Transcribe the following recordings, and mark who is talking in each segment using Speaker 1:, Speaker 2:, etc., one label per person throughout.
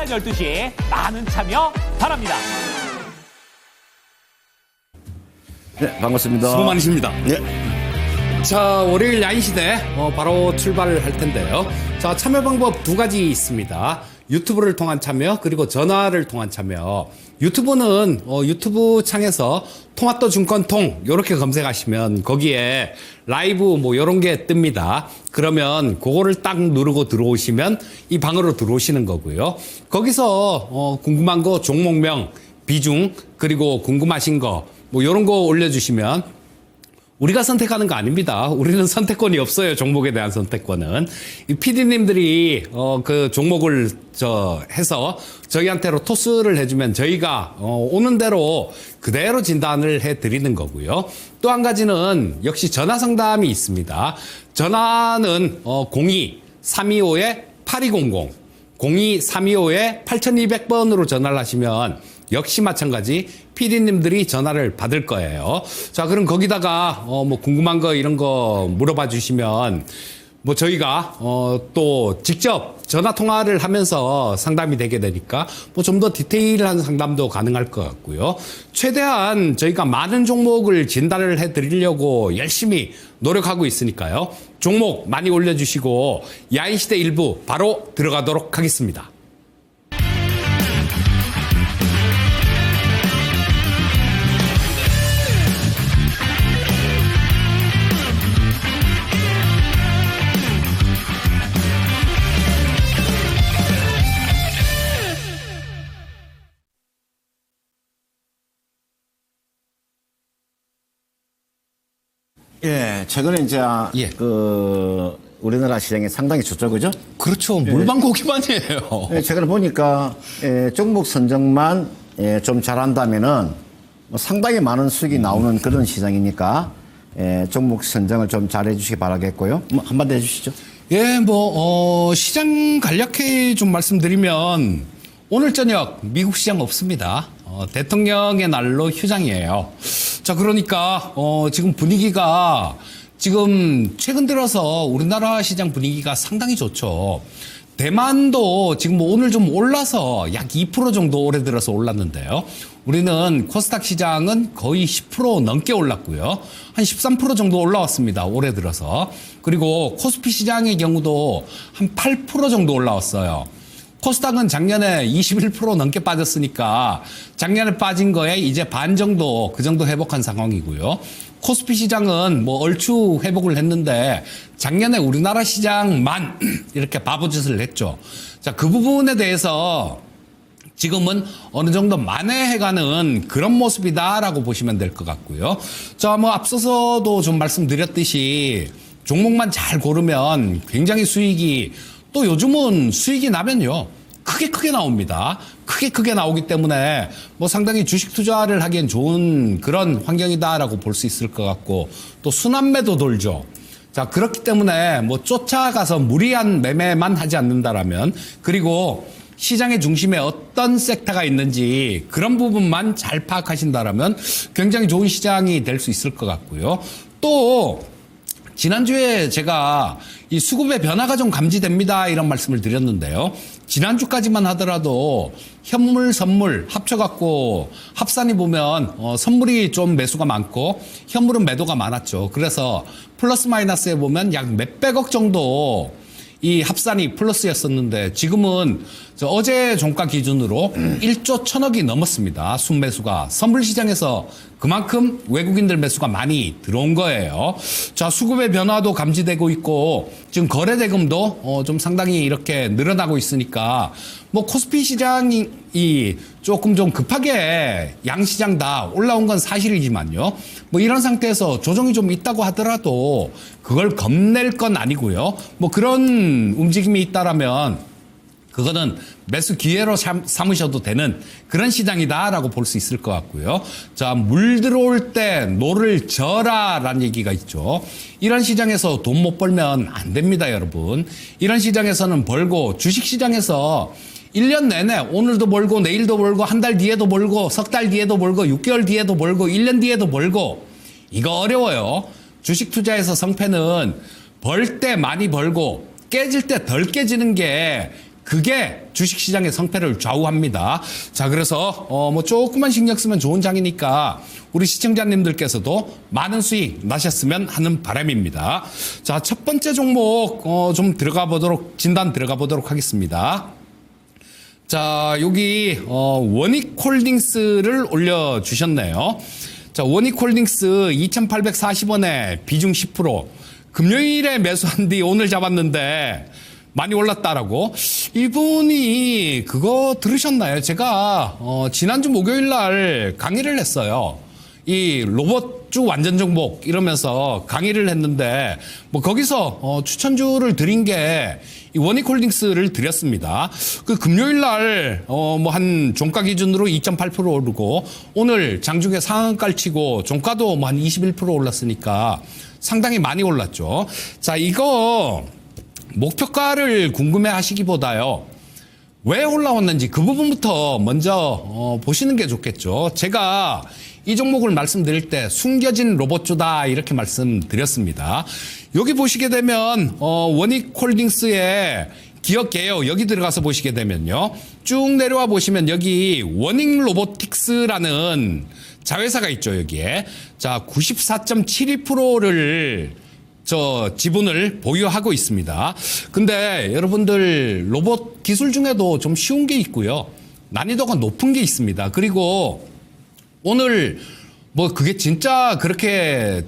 Speaker 1: 12시 많은 참여 바랍니다.
Speaker 2: 네, 반갑습니다.
Speaker 3: 수고 많으십니다.
Speaker 2: 네.
Speaker 3: 자, 월요일 야인시대 바로 출발을 할 텐데요. 자, 참여 방법 두 가지 있습니다. 유튜브를 통한 참여, 그리고 전화를 통한 참여. 유튜브는 유튜브 창에서 토마토 증권통 이렇게 검색하시면 거기에 라이브 뭐 이런 게 뜹니다. 그러면 그거를 딱 누르고 들어오시면 이 방으로 들어오시는 거고요. 거기서 궁금한 거 종목명, 비중, 그리고 궁금하신 거 뭐 이런 거 올려주시면 우리가 선택하는 거 아닙니다. 우리는 선택권이 없어요. 종목에 대한 선택권은. 이 PD님들이 그 종목을 해서 저희한테로 토스를 해주면 저희가 오는 대로 그대로 진단을 해드리는 거고요. 또 한 가지는 역시 전화 상담이 있습니다. 전화는 02-325-8200 02-325-8200번으로 전화를 하시면 역시 마찬가지 PD님들이 전화를 받을 거예요. 자, 그럼 거기다가 뭐 궁금한 거 이런 거 물어봐 주시면 뭐 저희가 또 직접 전화 통화를 하면서 상담이 되게 되니까 뭐 좀 더 디테일한 상담도 가능할 것 같고요. 최대한 저희가 많은 종목을 진단을 해 드리려고 열심히 노력하고 있으니까요. 종목 많이 올려주시고 야인시대 일부 바로 들어가도록 하겠습니다.
Speaker 2: 예, 최근에 이제
Speaker 3: 예.
Speaker 2: 우리나라 시장이 상당히 좋죠, 그죠?
Speaker 3: 그렇죠. 물방고기만이에요.
Speaker 2: 예, 최근에 보니까 종목 선정만 좀 잘한다면은 뭐 상당히 많은 수익이 나오는 그런 시장이니까 종목 선정을 좀 잘해 주시기 바라겠고요. 한마디 해주시죠.
Speaker 3: 예, 시장 간략히 좀 말씀드리면 오늘 저녁 미국 시장 없습니다. 대통령의 날로 휴장이에요. 자, 그러니까 지금 분위기가 지금 최근 들어서 우리나라 시장 분위기가 상당히 좋죠. 대만도 지금 뭐 오늘 좀 올라서 약 2% 정도 올해 들어서 올랐는데요. 우리는 코스닥 시장은 거의 10% 넘게 올랐고요. 한 13% 정도 올라왔습니다. 올해 들어서. 그리고 코스피 시장의 경우도 한 8% 정도 올라왔어요. 코스닥은 작년에 21% 넘게 빠졌으니까 작년에 빠진 거에 이제 반 정도 그 정도 회복한 상황이고요. 코스피 시장은 뭐 얼추 회복을 했는데 작년에 우리나라 시장만 이렇게 바보짓을 했죠. 자, 그 부분에 대해서 지금은 어느 정도 만회해가는 그런 모습이다라고 보시면 될 것 같고요. 자, 뭐 앞서서도 좀 말씀드렸듯이 종목만 잘 고르면 굉장히 수익이 또 요즘은 수익이 나면요. 크게 나옵니다. 크게 나오기 때문에 뭐 상당히 주식 투자를 하기엔 좋은 그런 환경이다라고 볼 수 있을 것 같고 또 순환매도 돌죠. 자, 그렇기 때문에 뭐 쫓아가서 무리한 매매만 하지 않는다라면 그리고 시장의 중심에 어떤 섹터가 있는지 그런 부분만 잘 파악하신다라면 굉장히 좋은 시장이 될 수 있을 것 같고요. 또 지난주에 제가 이 수급의 변화가 좀 감지됩니다 이런 말씀을 드렸는데요. 지난주까지만 하더라도 현물, 선물 합쳐갖고 합산이 보면 선물이 좀 매수가 많고 현물은 매도가 많았죠. 그래서 플러스 마이너스에 보면 약 몇백억 정도 이 합산이 플러스였었는데 지금은 어제 종가 기준으로 1조 1천억이 넘었습니다. 순매수가. 선물 시장에서 그만큼 외국인들 매수가 많이 들어온 거예요. 자, 수급의 변화도 감지되고 있고 지금 거래대금도 좀 상당히 이렇게 늘어나고 있으니까 뭐 코스피 시장이 조금 좀 급하게 양시장 다 올라온 건 사실이지만요. 뭐 이런 상태에서 조정이 좀 있다고 하더라도 그걸 겁낼 건 아니고요. 뭐 그런 움직임이 있다라면 그거는 매수 기회로 삼으셔도 되는 그런 시장이다라고 볼 수 있을 것 같고요. 자, 물 들어올 때 노를 져라라는 얘기가 있죠. 이런 시장에서 돈 못 벌면 안 됩니다, 여러분. 이런 시장에서는 벌고 주식시장에서 1년 내내 오늘도 벌고 내일도 벌고 한 달 뒤에도 벌고 석 달 뒤에도 벌고 6개월 뒤에도 벌고 1년 뒤에도 벌고 이거 어려워요. 주식 투자에서 성패는 벌 때 많이 벌고 깨질 때 덜 깨지는 게 그게 주식시장의 성패를 좌우합니다. 자, 그래서 뭐 조금만 신경 쓰면 좋은 장이니까 우리 시청자님들께서도 많은 수익 나셨으면 하는 바람입니다. 자, 첫 번째 종목 좀 진단 들어가 보도록 하겠습니다. 자, 여기 원익홀딩스를 올려주셨네요. 자, 원익홀딩스 2,840원에 비중 10%. 금요일에 매수한 뒤 오늘 잡았는데 많이 올랐다라고. 이분이 그거 들으셨나요? 제가 지난주 목요일 날 강의를 했어요. 이 로봇주 완전 정복 이러면서 강의를 했는데 뭐 거기서 추천주를 드린 게 이 원익홀딩스를 드렸습니다. 그 금요일 날 뭐 한 종가 기준으로 2.8% 오르고 오늘 장중에 상한가를 치고 종가도 뭐 한 21% 올랐으니까 상당히 많이 올랐죠. 자, 이거 목표가를 궁금해 하시기보다요. 왜 올라왔는지 그 부분부터 먼저 보시는 게 좋겠죠. 제가 이 종목을 말씀드릴 때 숨겨진 로봇주다 이렇게 말씀드렸습니다. 여기 보시게 되면 원익홀딩스의 기업 개요 여기 들어가서 보시게 되면요. 쭉 내려와 보시면 여기 원익로보틱스라는 자회사가 있죠. 여기에. 자, 94.72%를 지분을 보유하고 있습니다. 근데 여러분들 로봇 기술 중에도 좀 쉬운 게 있고요. 난이도가 높은 게 있습니다. 그리고 오늘 뭐 그게 진짜 그렇게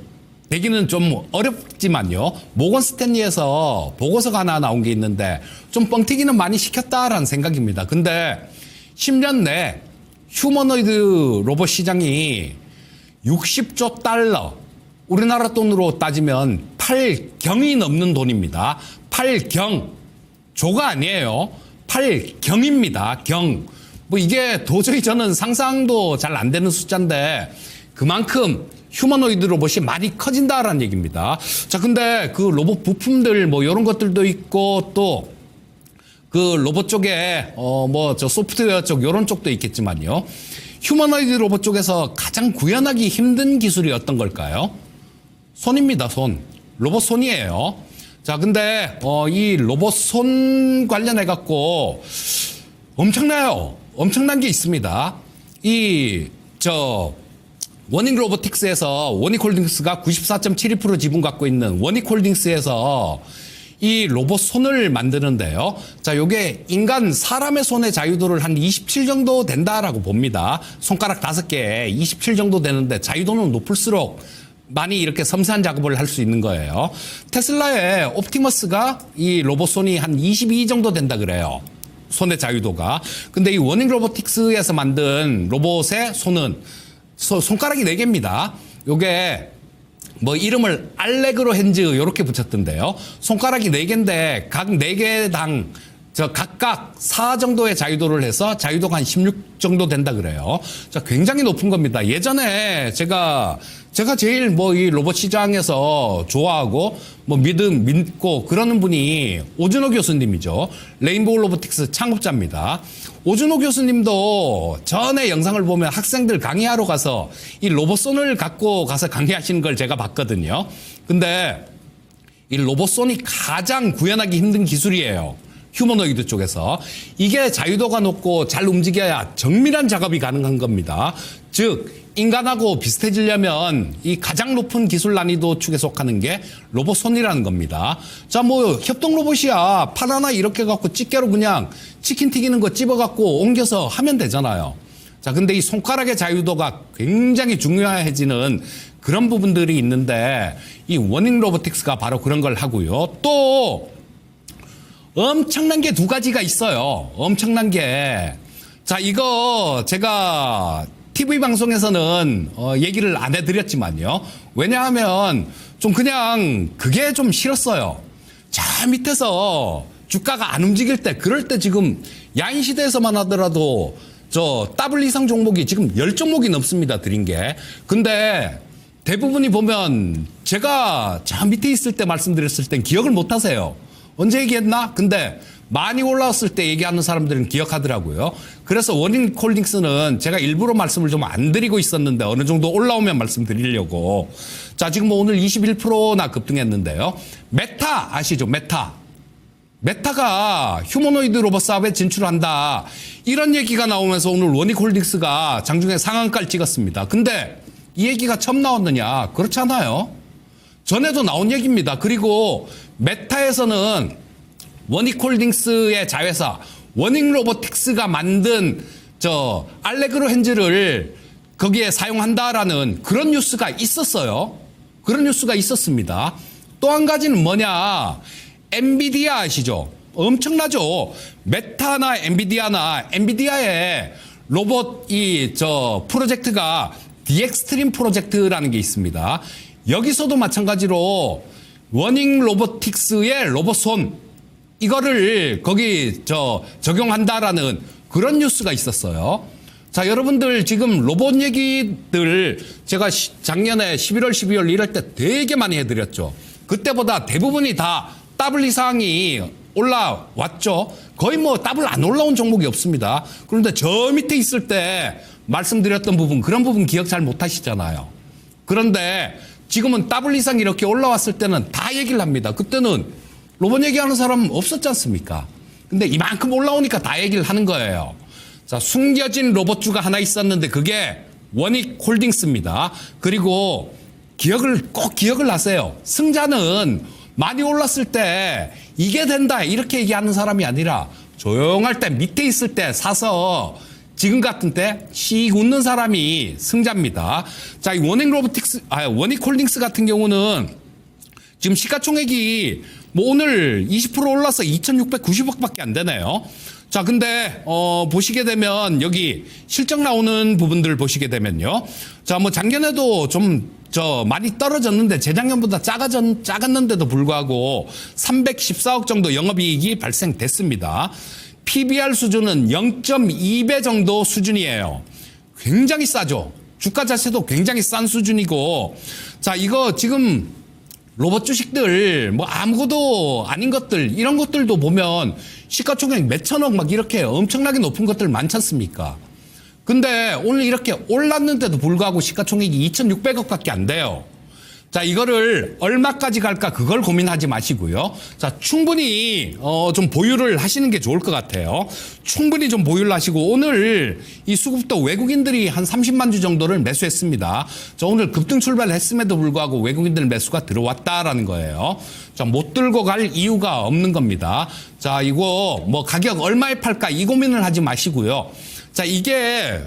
Speaker 3: 되기는 좀 어렵지만요. 모건 스탠리에서 보고서가 하나 나온 게 있는데 좀 뻥튀기는 많이 시켰다라는 생각입니다. 근데 10년 내 휴머노이드 로봇 시장이 60조 달러, 우리나라 돈으로 따지면 8경이 넘는 돈입니다. 8경. 조가 아니에요. 8경입니다. 경. 뭐 이게 도저히 저는 상상도 잘 안 되는 숫자인데 그만큼 휴머노이드 로봇이 많이 커진다라는 얘기입니다. 자, 근데 그 로봇 부품들 뭐 이런 것들도 있고 또 그 로봇 쪽에 뭐 저 소프트웨어 쪽 이런 쪽도 있겠지만요. 휴머노이드 로봇 쪽에서 가장 구현하기 힘든 기술이 어떤 걸까요? 손입니다. 손. 로봇 손이에요. 자, 근데 이 로봇 손 관련해 갖고 엄청나요. 엄청난 게 있습니다. 원익로보틱스에서 원익홀딩스가 94.72% 지분 갖고 있는 원익홀딩스에서 이 로봇 손을 만드는데요. 자, 요게 사람의 손의 자유도를 한 27 정도 된다라고 봅니다. 손가락 5개에 27 정도 되는데 자유도는 높을수록 많이 이렇게 섬세한 작업을 할 수 있는 거예요. 테슬라의 옵티머스가 이 로봇 손이 한 22 정도 된다 그래요. 손의 자유도가. 근데 이 원익로보틱스에서 만든 로봇의 손은 손가락이 4개입니다. 요게 뭐 이름을 알레그로 핸즈 요렇게 붙였던데요. 손가락이 4개인데 각 4개당 각각 4 정도의 자유도를 해서 자유도가 한 16 정도 된다 그래요. 자, 굉장히 높은 겁니다. 예전에 제가 제일 뭐 이 로봇 시장에서 좋아하고 뭐 믿고 그러는 분이 오준호 교수님이죠. 레인보우 로보틱스 창업자입니다. 오준호 교수님도 전에 영상을 보면 학생들 강의하러 가서 이 로봇손을 갖고 가서 강의하시는 걸 제가 봤거든요. 근데 이 로봇손이 가장 구현하기 힘든 기술이에요. 휴머노이드 쪽에서. 이게 자유도가 높고 잘 움직여야 정밀한 작업이 가능한 겁니다. 즉 인간하고 비슷해지려면 이 가장 높은 기술 난이도 축에 속하는 게 로봇 손이라는 겁니다. 자, 뭐 협동 로봇이야. 팔 하나 이렇게 갖고 집게로 그냥 치킨 튀기는 거 집어갖고 옮겨서 하면 되잖아요. 자, 근데 이 손가락의 자유도가 굉장히 중요해지는 그런 부분들이 있는데 이 원익로보틱스가 바로 그런 걸 하고요. 또 엄청난 게 2가지가 있어요. 엄청난 게. 자, 이거 제가 TV 방송에서는 얘기를 안 해드렸지만요. 왜냐하면 좀 그냥 그게 좀 싫었어요. 저 밑에서 주가가 안 움직일 때, 그럴 때 지금 야인시대에서만 하더라도 더블 이상 종목이 지금 10종목이 넘습니다. 드린 게. 근데 대부분이 보면 제가 저 밑에 있을 때 말씀드렸을 땐 기억을 못 하세요. 언제 얘기했나? 근데 많이 올라왔을 때 얘기하는 사람들은 기억하더라고요. 그래서 원익홀딩스는 제가 일부러 말씀을 좀 안 드리고 있었는데 어느 정도 올라오면 말씀드리려고. 자, 지금 뭐 오늘 21%나 급등했는데요. 메타 아시죠? 메타. 메타가 휴머노이드 로봇 사업에 진출한다. 이런 얘기가 나오면서 오늘 원익홀딩스가 장중에 상한가를 찍었습니다. 근데 이 얘기가 처음 나왔느냐? 그렇지 않아요. 전에도 나온 얘기입니다. 그리고 메타에서는 원익홀딩스의 자회사 원익로보틱스가 만든 알레그로 핸즈를 거기에 사용한다라는 그런 뉴스가 있었어요. 그런 뉴스가 있었습니다. 또 한 가지는 뭐냐? 엔비디아 아시죠? 엄청나죠? 메타나 엔비디아의 로봇 프로젝트가 디엑스트림 프로젝트라는 게 있습니다. 여기서도 마찬가지로 원익 로보틱스의 로봇손 이거를 거기 적용한다라는 그런 뉴스가 있었어요. 자, 여러분들 지금 로봇 얘기들 제가 작년에 11월, 12월 이럴 때 되게 많이 해드렸죠. 그때보다 대부분이 다 더블 이상이 올라왔죠. 거의 뭐 더블 안 올라온 종목이 없습니다. 그런데 저 밑에 있을 때 말씀드렸던 부분, 그런 부분 기억 잘 못하시잖아요. 그런데 지금은 더블 이상 이렇게 올라왔을 때는 다 얘기를 합니다. 그때는 로봇 얘기하는 사람 없었지 않습니까? 근데 이만큼 올라오니까 다 얘기를 하는 거예요. 자, 숨겨진 로봇주가 하나 있었는데 그게 원익홀딩스입니다. 그리고 꼭 기억을 하세요. 승자는 많이 올랐을 때 이게 된다 이렇게 얘기하는 사람이 아니라 조용할 때 밑에 있을 때 사서 지금 같은 때 씩 웃는 사람이 승자입니다. 자, 이 원익홀딩스 같은 경우는 지금 시가총액이 뭐 오늘 20% 올라서 2,690억밖에 안 되네요. 자, 근데 보시게 되면 여기 실적 나오는 부분들 보시게 되면요. 자, 뭐 작년에도 좀 많이 떨어졌는데 재작년보다 작았는데도 불구하고 314억 정도 영업이익이 발생됐습니다. PBR 수준은 0.2배 정도 수준이에요. 굉장히 싸죠. 주가 자체도 굉장히 싼 수준이고, 자, 이거 지금 로봇 주식들 뭐 아무것도 아닌 것들 이런 것들도 보면 시가총액 몇천억 막 이렇게 엄청나게 높은 것들 많지 않습니까? 근데 오늘 이렇게 올랐는데도 불구하고 시가총액이 2,600억밖에 안 돼요. 자, 이거를 얼마까지 갈까 그걸 고민하지 마시고요. 자, 충분히 좀 보유를 하시는 게 좋을 것 같아요. 충분히 좀 보유를 하시고 오늘 이 수급도 외국인들이 한 30만 주 정도를 매수했습니다. 자, 오늘 급등 출발을 했음에도 불구하고 외국인들 매수가 들어왔다라는 거예요. 자, 못 들고 갈 이유가 없는 겁니다. 자, 이거 뭐 가격 얼마에 팔까 이 고민을 하지 마시고요. 자, 이게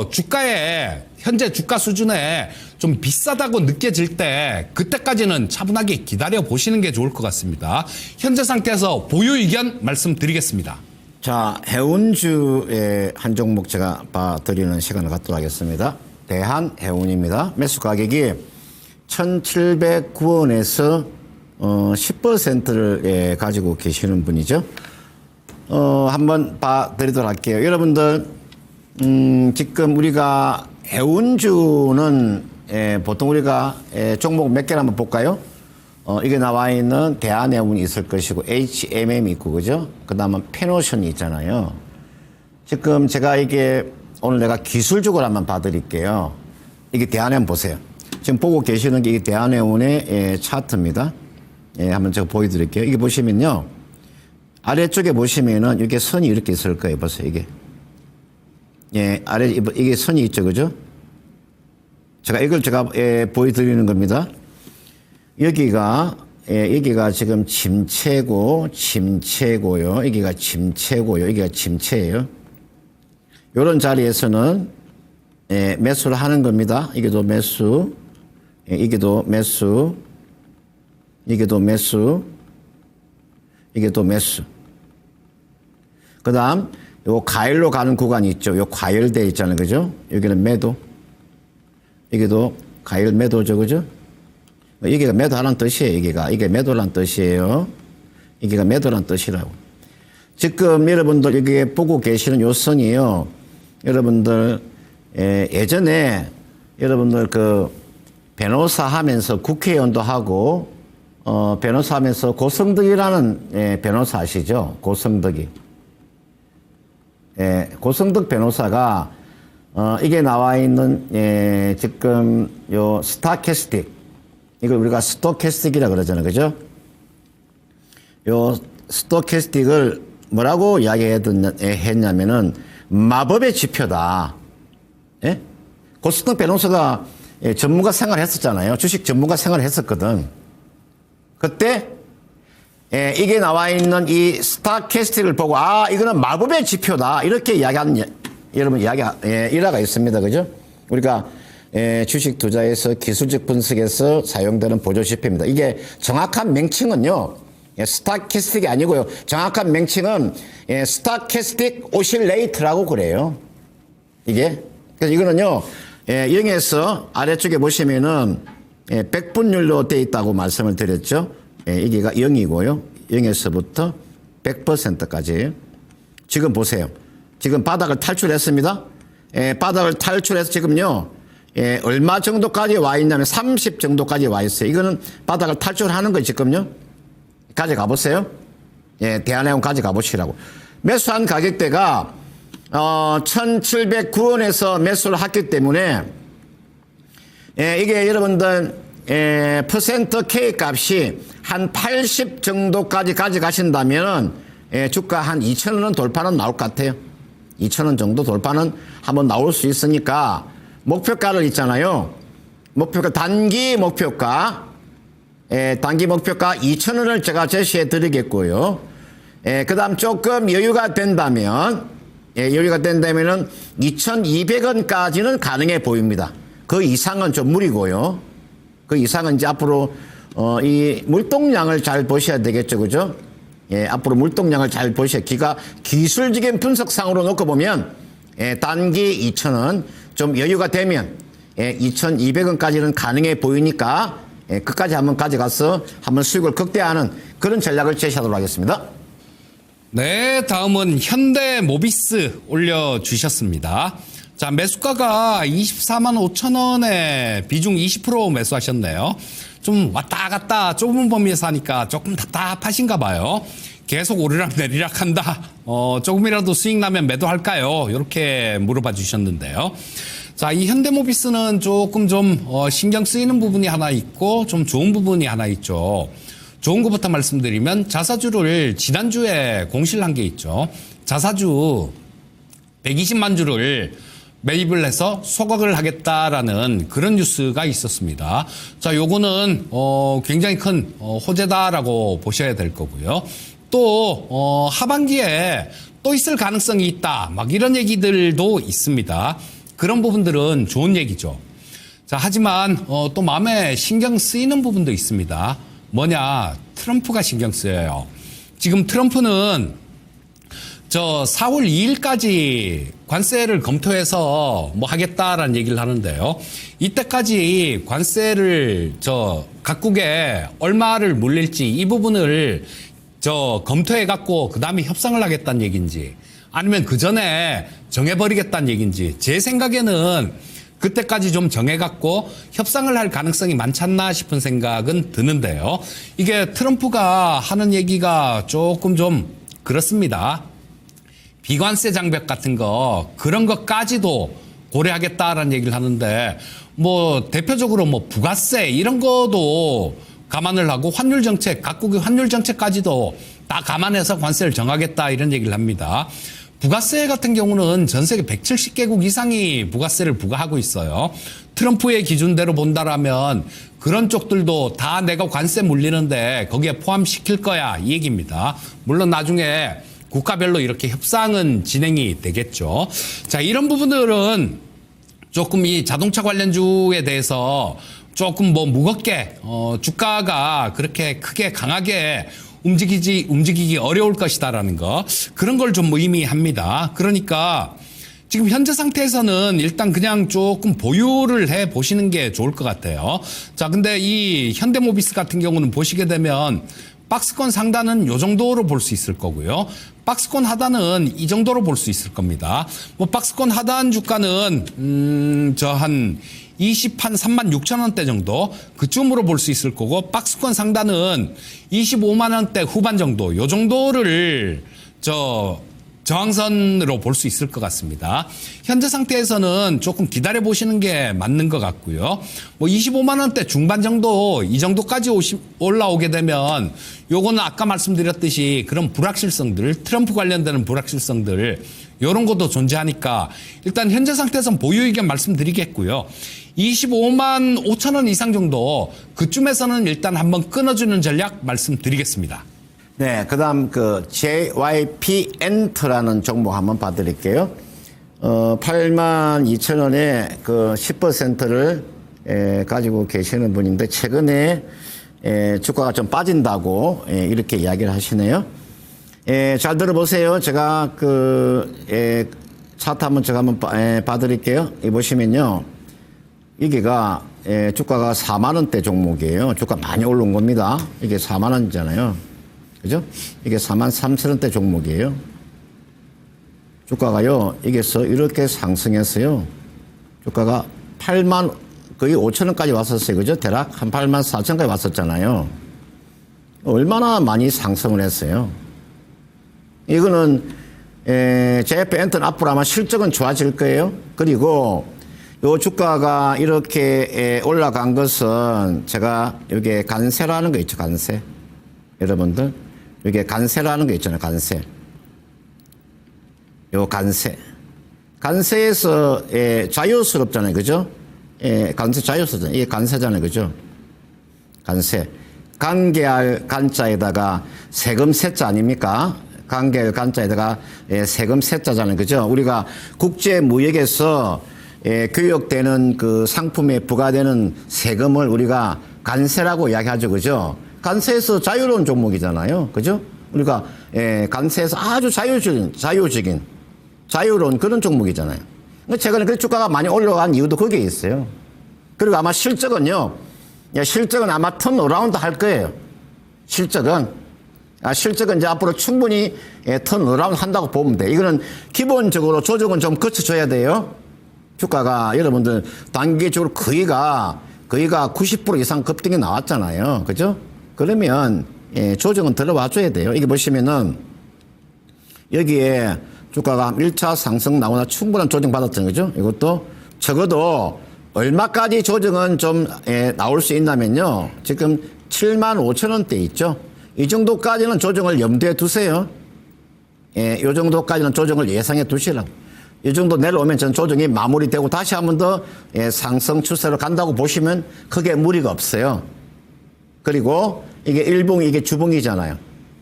Speaker 3: 주가에 현재 주가 수준에 좀 비싸다고 느껴질 때 그때까지는 차분하게 기다려 보시는 게 좋을 것 같습니다. 현재 상태에서 보유 의견 말씀드리겠습니다.
Speaker 2: 자, 해운주의 한 종목 제가 봐드리는 시간을 갖도록 하겠습니다. 대한해운입니다. 매수 가격이 1,709원에서 10%를 가지고 계시는 분이죠. 한번 봐드리도록 할게요. 여러분들 지금 우리가 해운주는 보통 우리가 종목 몇 개를 한번 볼까요? 이게 나와 있는 대한해운이 있을 것이고 HMM이 있고 그죠? 그 다음에 페노션이 있잖아요. 지금 제가 이게 오늘 내가 기술적으로 한번 봐드릴게요. 이게 대한해운 보세요. 지금 보고 계시는 게 이게 대한해운의 차트입니다. 한번 제가 보여드릴게요. 이게 보시면요. 아래쪽에 보시면은 이렇게 선이 이렇게 있을 거예요. 보세요. 이게. 이게 선이 있죠. 그죠? 이걸 보여드리는 겁니다. 여기가 지금 침체고요. 여기가 침체고요. 여기가 침체예요. 요런 자리에서는, 매수를 하는 겁니다. 이게도 매수, 이게도 매수, 이게도 매수, 이게도 매수. 그 다음, 요 과열로 가는 구간이 있죠. 요 과열돼 있잖아요. 그죠? 여기는 매도. 여기도 과열 매도죠. 그죠? 여기가 매도하라는 뜻이에요. 이게 매도라는 뜻이에요. 여기가 매도라는 뜻이라고. 지금 여러분들 여기 보고 계시는 요 선이요. 여러분들, 예전에 여러분들 그 변호사 하면서 국회의원도 하고, 변호사 하면서 고성덕이라는 변호사 아시죠? 고성덕이. 고성덕 변호사가 이게 나와 있는 지금 요 스타캐스틱 이걸 우리가 스토캐스틱이라 그러잖아요, 그죠? 요 스토캐스틱을 뭐라고 이야기했냐면은 마법의 지표다. 예? 고스톱 변호사가 전문가 생활을 했었잖아요. 주식 전문가 생활을 했었거든. 그때 이게 나와 있는 이 스토캐스틱을 보고 이거는 마법의 지표다. 이렇게 이야기하는 여러분 일화가 있습니다. 그죠? 우리가 주식 투자에서 기술적 분석에서 사용되는 보조 지표입니다. 이게 정확한 명칭은요. 스토캐스틱이 아니고요. 정확한 명칭은 스토캐스틱 오실레이터라고 그래요. 이게. 그래서 이거는요. 0에서 아래쪽에 보시면은 100분율로 되어 있다고 말씀을 드렸죠. 이게가 0이고요. 0에서부터 100%까지. 지금 보세요. 지금 바닥을 탈출했습니다. 바닥을 탈출해서 지금요. 얼마 정도까지 와 있냐면 30 정도까지 와 있어요. 이거는 바닥을 탈출하는 거예요, 지금요. 가져가 보세요. 대한해운 가져가 보시라고. 매수한 가격대가 1,709원에서 매수를 했기 때문에 이게 여러분들 퍼센트 K 값이 한 80 정도까지 가져가신다면 주가 한 2,000원은 돌파는 나올 것 같아요. 2,000원 정도 돌파는 한번 나올 수 있으니까 목표가를 있잖아요. 목표가 단기 목표가 2,000원을 제가 제시해 드리겠고요. 그 다음 조금 여유가 된다면은 2,200원까지는 가능해 보입니다. 그 이상은 좀 무리고요. 그 이상은 이제 앞으로, 이 물동량을 잘 보셔야 되겠죠. 그죠? 앞으로 물동량을 잘 보셔야, 기술적인 분석상으로 놓고 보면, 단기 2,000원, 좀 여유가 되면, 2,200원까지는 가능해 보이니까, 끝까지 한번 가져가서 한번 수익을 극대화하는 그런 전략을 제시하도록 하겠습니다.
Speaker 3: 네, 다음은 현대모비스 올려주셨습니다. 자, 매수가가 24만 5천 원에 비중 20% 매수하셨네요. 좀 왔다 갔다 좁은 범위에서 하니까 조금 답답하신가 봐요. 계속 오르락 내리락 한다. 조금이라도 수익 나면 매도할까요? 이렇게 물어봐 주셨는데요. 자, 이 현대모비스는 조금 좀 신경 쓰이는 부분이 하나 있고 좀 좋은 부분이 하나 있죠. 좋은 것부터 말씀드리면 자사주를 지난주에 공시를 한 게 있죠. 자사주 120만 주를 매입을 해서 소각을 하겠다라는 그런 뉴스가 있었습니다. 자, 요거는 굉장히 큰 호재다라고 보셔야 될 거고요. 또 하반기에 또 있을 가능성이 있다. 막 이런 얘기들도 있습니다. 그런 부분들은 좋은 얘기죠. 자, 하지만 또 마음에 신경 쓰이는 부분도 있습니다. 뭐냐? 트럼프가 신경 쓰여요. 지금 트럼프는 4월 2일까지 관세를 검토해서 뭐 하겠다라는 얘기를 하는데요. 이때까지 관세를 각국에 얼마를 물릴지 이 부분을 검토해 갖고 그다음에 협상을 하겠다는 얘기인지 아니면 그 전에 정해버리겠다는 얘기인지 제 생각에는 그때까지 좀 정해갖고 협상을 할 가능성이 많지 않나 싶은 생각은 드는데요. 이게 트럼프가 하는 얘기가 조금 좀 그렇습니다. 비관세 장벽 같은 거 그런 것까지도 고려하겠다라는 얘기를 하는데 뭐 대표적으로 뭐 부가세 이런 것도 감안을 하고 환율 정책 각국의 환율 정책까지도 다 감안해서 관세를 정하겠다 이런 얘기를 합니다. 부가세 같은 경우는 전 세계 170개국 이상이 부가세를 부과하고 있어요. 트럼프의 기준대로 본다라면 그런 쪽들도 다 내가 관세 물리는데 거기에 포함시킬 거야 이 얘기입니다. 물론 나중에 국가별로 이렇게 협상은 진행이 되겠죠. 자, 이런 부분들은 조금 이 자동차 관련주에 대해서 조금 뭐 무겁게 주가가 그렇게 크게 강하게 움직이기 어려울 것이다라는 거 그런 걸 좀 의미합니다. 그러니까 지금 현재 상태에서는 일단 그냥 조금 보유를 해 보시는 게 좋을 것 같아요. 자, 근데 이 현대모비스 같은 경우는 보시게 되면 박스권 상단은 요 정도로 볼 수 있을 거고요. 박스권 하단은 이 정도로 볼 수 있을 겁니다. 뭐 박스권 하단 주가는 한 3만 6천 원대 정도 그쯤으로 볼 수 있을 거고 박스권 상단은 25만 원대 후반 정도 요 정도를 저항선으로 볼 수 있을 것 같습니다. 현재 상태에서는 조금 기다려 보시는 게 맞는 것 같고요. 뭐 25만 원대 중반 정도 이 정도까지 올라오게 되면 요거는 아까 말씀드렸듯이 그런 불확실성들, 트럼프 관련되는 불확실성들 이런 것도 존재하니까 일단 현재 상태에서는 보유 의견 말씀드리겠고요. 25만 5천 원 이상 정도 그쯤에서는 일단 한번 끊어주는 전략 말씀드리겠습니다.
Speaker 2: 네, 그다음 그 JYP 엔터라는 종목 한번 봐드릴게요. 8만 2천 원에 그 10%를 가지고 계시는 분인데 최근에 주가가 좀 빠진다고 이렇게 이야기를 하시네요. 잘 들어보세요. 제가 그 차트 한번 제가 한번 봐드릴게요. 이 보시면요, 이게가 주가가 4만 원대 종목이에요. 주가 많이 올라온 겁니다. 이게 4만 원이잖아요. 그죠? 이게 4만 3천 원대 종목이에요. 주가가요, 이게서 이렇게 상승했어요. 주가가 8만, 거의 5천 원까지 왔었어요. 그죠? 대략 한 8만 4천 원까지 왔었잖아요. 얼마나 많이 상승을 했어요. 이거는, JF 엔터는 앞으로 아마 실적은 좋아질 거예요. 그리고 요 주가가 이렇게 올라간 것은 제가 여기에 간세라는 거 있죠, 간세. 여러분들, 여기에 간세라는 거 있잖아요, 간세. 요 간세. 간세에서 자유스럽잖아요, 그죠? 간세 자유스럽잖아요. 이게 간세잖아요, 그죠? 간세. 관계할 간자에다가 세금 세자 아닙니까? 관계할 간자에다가 세금 세자잖아요, 그죠? 우리가 국제 무역에서 교역되는 그 상품에 부과되는 세금을 우리가 간세라고 이야기하죠, 그죠? 간세에서 자유로운 종목이잖아요, 그죠? 우리가 간세에서 아주 자유로운 그런 종목이잖아요. 최근에 그 주가가 많이 올라간 이유도 거기에 있어요. 그리고 아마 실적은요, 실적은 아마 턴어라운드 할 거예요. 실적은 이제 앞으로 충분히 턴어라운드 한다고 보면 돼. 이거는 기본적으로 조정은 좀 거쳐줘야 돼요. 주가가 여러분들 단기적으로 거의가 90% 이상 급등이 나왔잖아요. 그죠? 그러면 조정은 들어와 줘야 돼요. 이게 보시면은 여기에 주가가 1차 상승 나오나 충분한 조정 받았잖아요. 그죠? 이것도 적어도 얼마까지 조정은 좀 나올 수 있냐면요, 지금 7만 5천 원대 있죠? 이 정도까지는 조정을 염두에 두세요. 이 정도까지는 조정을 예상해 두시라고. 이 정도 내려오면 전 조정이 마무리되고 다시 한 번 더 상승 추세로 간다고 보시면 크게 무리가 없어요. 그리고 이게 일봉, 이게 주봉이잖아요.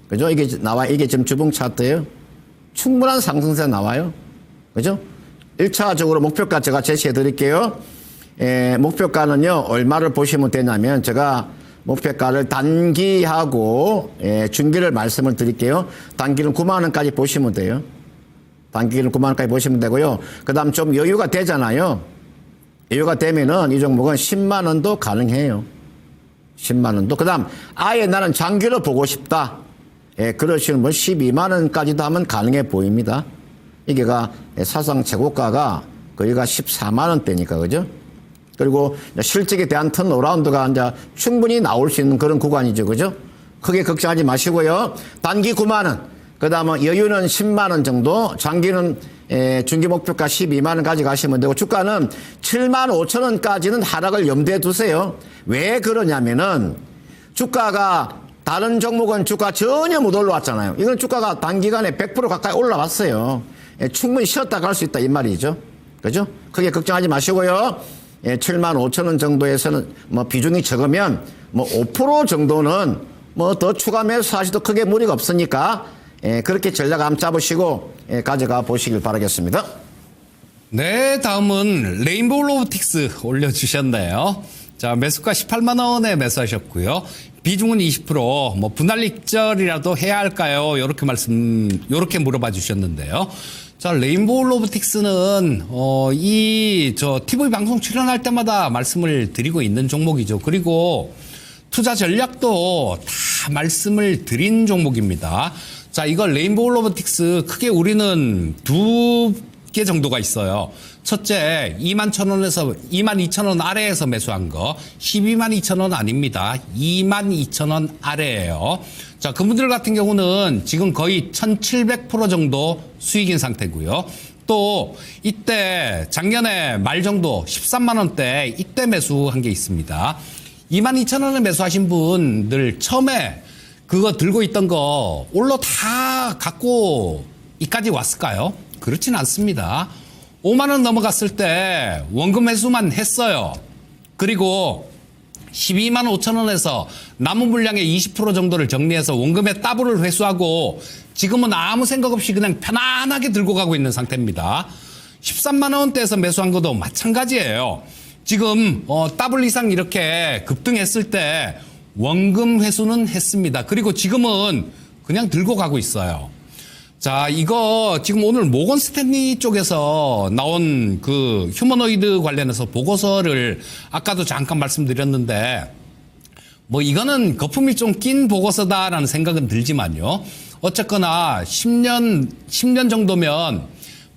Speaker 2: 그죠? 이게 이게 지금 주봉 차트예요. 충분한 상승세 나와요. 그죠? 1차적으로 목표가 제가 제시해 드릴게요. 목표가는요, 얼마를 보시면 되냐면, 제가 목표가를 단기하고 중기를 말씀을 드릴게요. 단기는 9만 원까지 보시면 돼요. 단기는 9만 원까지 보시면 되고요. 그 다음 좀 여유가 되잖아요. 여유가 되면은 이 종목은 10만 원도 가능해요. 10만 원도. 그 다음, 아예 나는 장기로 보고 싶다. 그러시는 분 12만 원까지도 하면 가능해 보입니다. 이게가 사상 최고가가 거기가 14만 원대니까, 그죠? 그리고 실적에 대한 턴어라운드가 이제 충분히 나올 수 있는 그런 구간이죠, 그죠? 크게 걱정하지 마시고요. 단기 9만 원, 그 다음에 여유는 10만 원 정도, 장기는 중기 목표가 12만 원까지 가시면 되고, 주가는 7만 5천 원까지는 하락을 염두에 두세요. 왜 그러냐면은 주가가 다른 종목은 주가 전혀 못 올라왔잖아요. 이건 주가가 단기간에 100% 가까이 올라왔어요. 충분히 쉬었다 갈 수 있다 이 말이죠. 그죠? 크게 걱정하지 마시고요. 7만 5천 원 정도에서는 뭐 비중이 적으면 뭐 5% 정도는 뭐 더 추가 매수하시도 크게 무리가 없으니까 그렇게 전략 한번 짜보시고 가져가 보시길 바라겠습니다.
Speaker 3: 네, 다음은 레인보우 로보틱스 올려주셨네요. 자, 매수가 18만 원에 매수하셨고요. 비중은 20%, 뭐 분할 익절이라도 해야 할까요? 요렇게 물어봐 주셨는데요. 자, 레인보우 로보틱스는 TV 방송 출연할 때마다 말씀을 드리고 있는 종목이죠. 그리고 투자 전략도 다 말씀을 드린 종목입니다. 자, 이거 레인보우 로보틱스 크게 우리는 두 5개 정도가 있어요. 첫째, 21,000원에서 22,000원 아래에서 매수한 거. 122,000원 아닙니다. 22,000원 아래예요. 자, 그분들 같은 경우는 지금 거의 1,700% 정도 수익인 상태고요. 또 이때 작년에 말 정도 13만 원대 이때 매수한 게 있습니다. 22,000원에 매수하신 분들 처음에 그거 들고 있던 거 올로 다 갖고 이까지 왔을까요? 그렇진 않습니다. 5만 원 넘어갔을 때 원금 회수만 했어요. 그리고 12만 5천 원에서 남은 물량의 20% 정도를 정리해서 원금의 더블을 회수하고 지금은 아무 생각 없이 그냥 편안하게 들고 가고 있는 상태입니다. 13만 원대에서 매수한 것도 마찬가지예요. 지금 더블 이상 이렇게 급등했을 때 원금 회수는 했습니다. 그리고 지금은 그냥 들고 가고 있어요. 자, 이거 지금 오늘 모건 스탠리 쪽에서 나온 그 휴머노이드 관련해서 보고서를 아까도 잠깐 말씀드렸는데 뭐 이거는 거품이 좀 낀 보고서다라는 생각은 들지만요. 어쨌거나 10년 정도면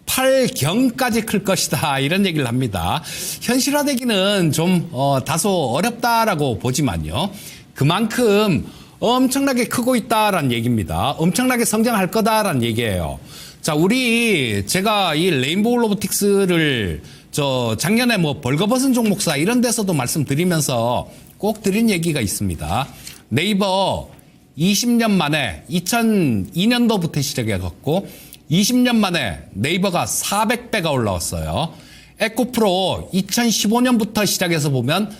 Speaker 3: 8경까지 클 것이다 이런 얘기를 합니다. 현실화되기는 좀 다소 어렵다라고 보지만요. 그만큼 엄청나게 크고 있다라는 얘기입니다. 엄청나게 성장할 거다라는 얘기예요. 자, 제가 이 레인보우 로보틱스를 작년에 뭐 벌거벗은 종목사 이런 데서도 말씀드리면서 꼭 드린 얘기가 있습니다. 네이버 20년 만에 2002년도부터 시작해갖고 20년 만에 네이버가 400배가 올라왔어요. 에코프로 2015년부터 시작해서 보면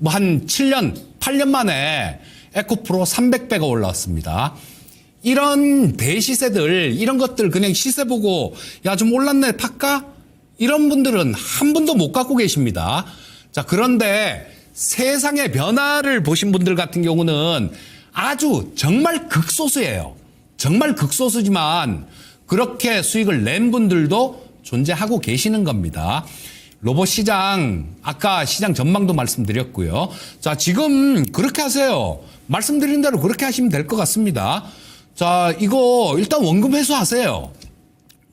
Speaker 3: 한 7년, 8년 만에 에코프로 300배가 올라왔습니다. 이런 대시세들, 이런 것들 그냥 시세 보고 야, 좀 올랐네, 팔까? 이런 분들은 한 분도 못 갖고 계십니다. 자, 그런데 세상의 변화를 보신 분들 같은 경우는 아주 정말 극소수예요. 정말 극소수지만 그렇게 수익을 낸 분들도 존재하고 계시는 겁니다. 로봇 시장, 아까 시장 전망도 말씀드렸고요. 자, 지금 그렇게 하세요. 말씀드린 대로 그렇게 하시면 될 것 같습니다. 자, 이거 일단 원금 회수하세요.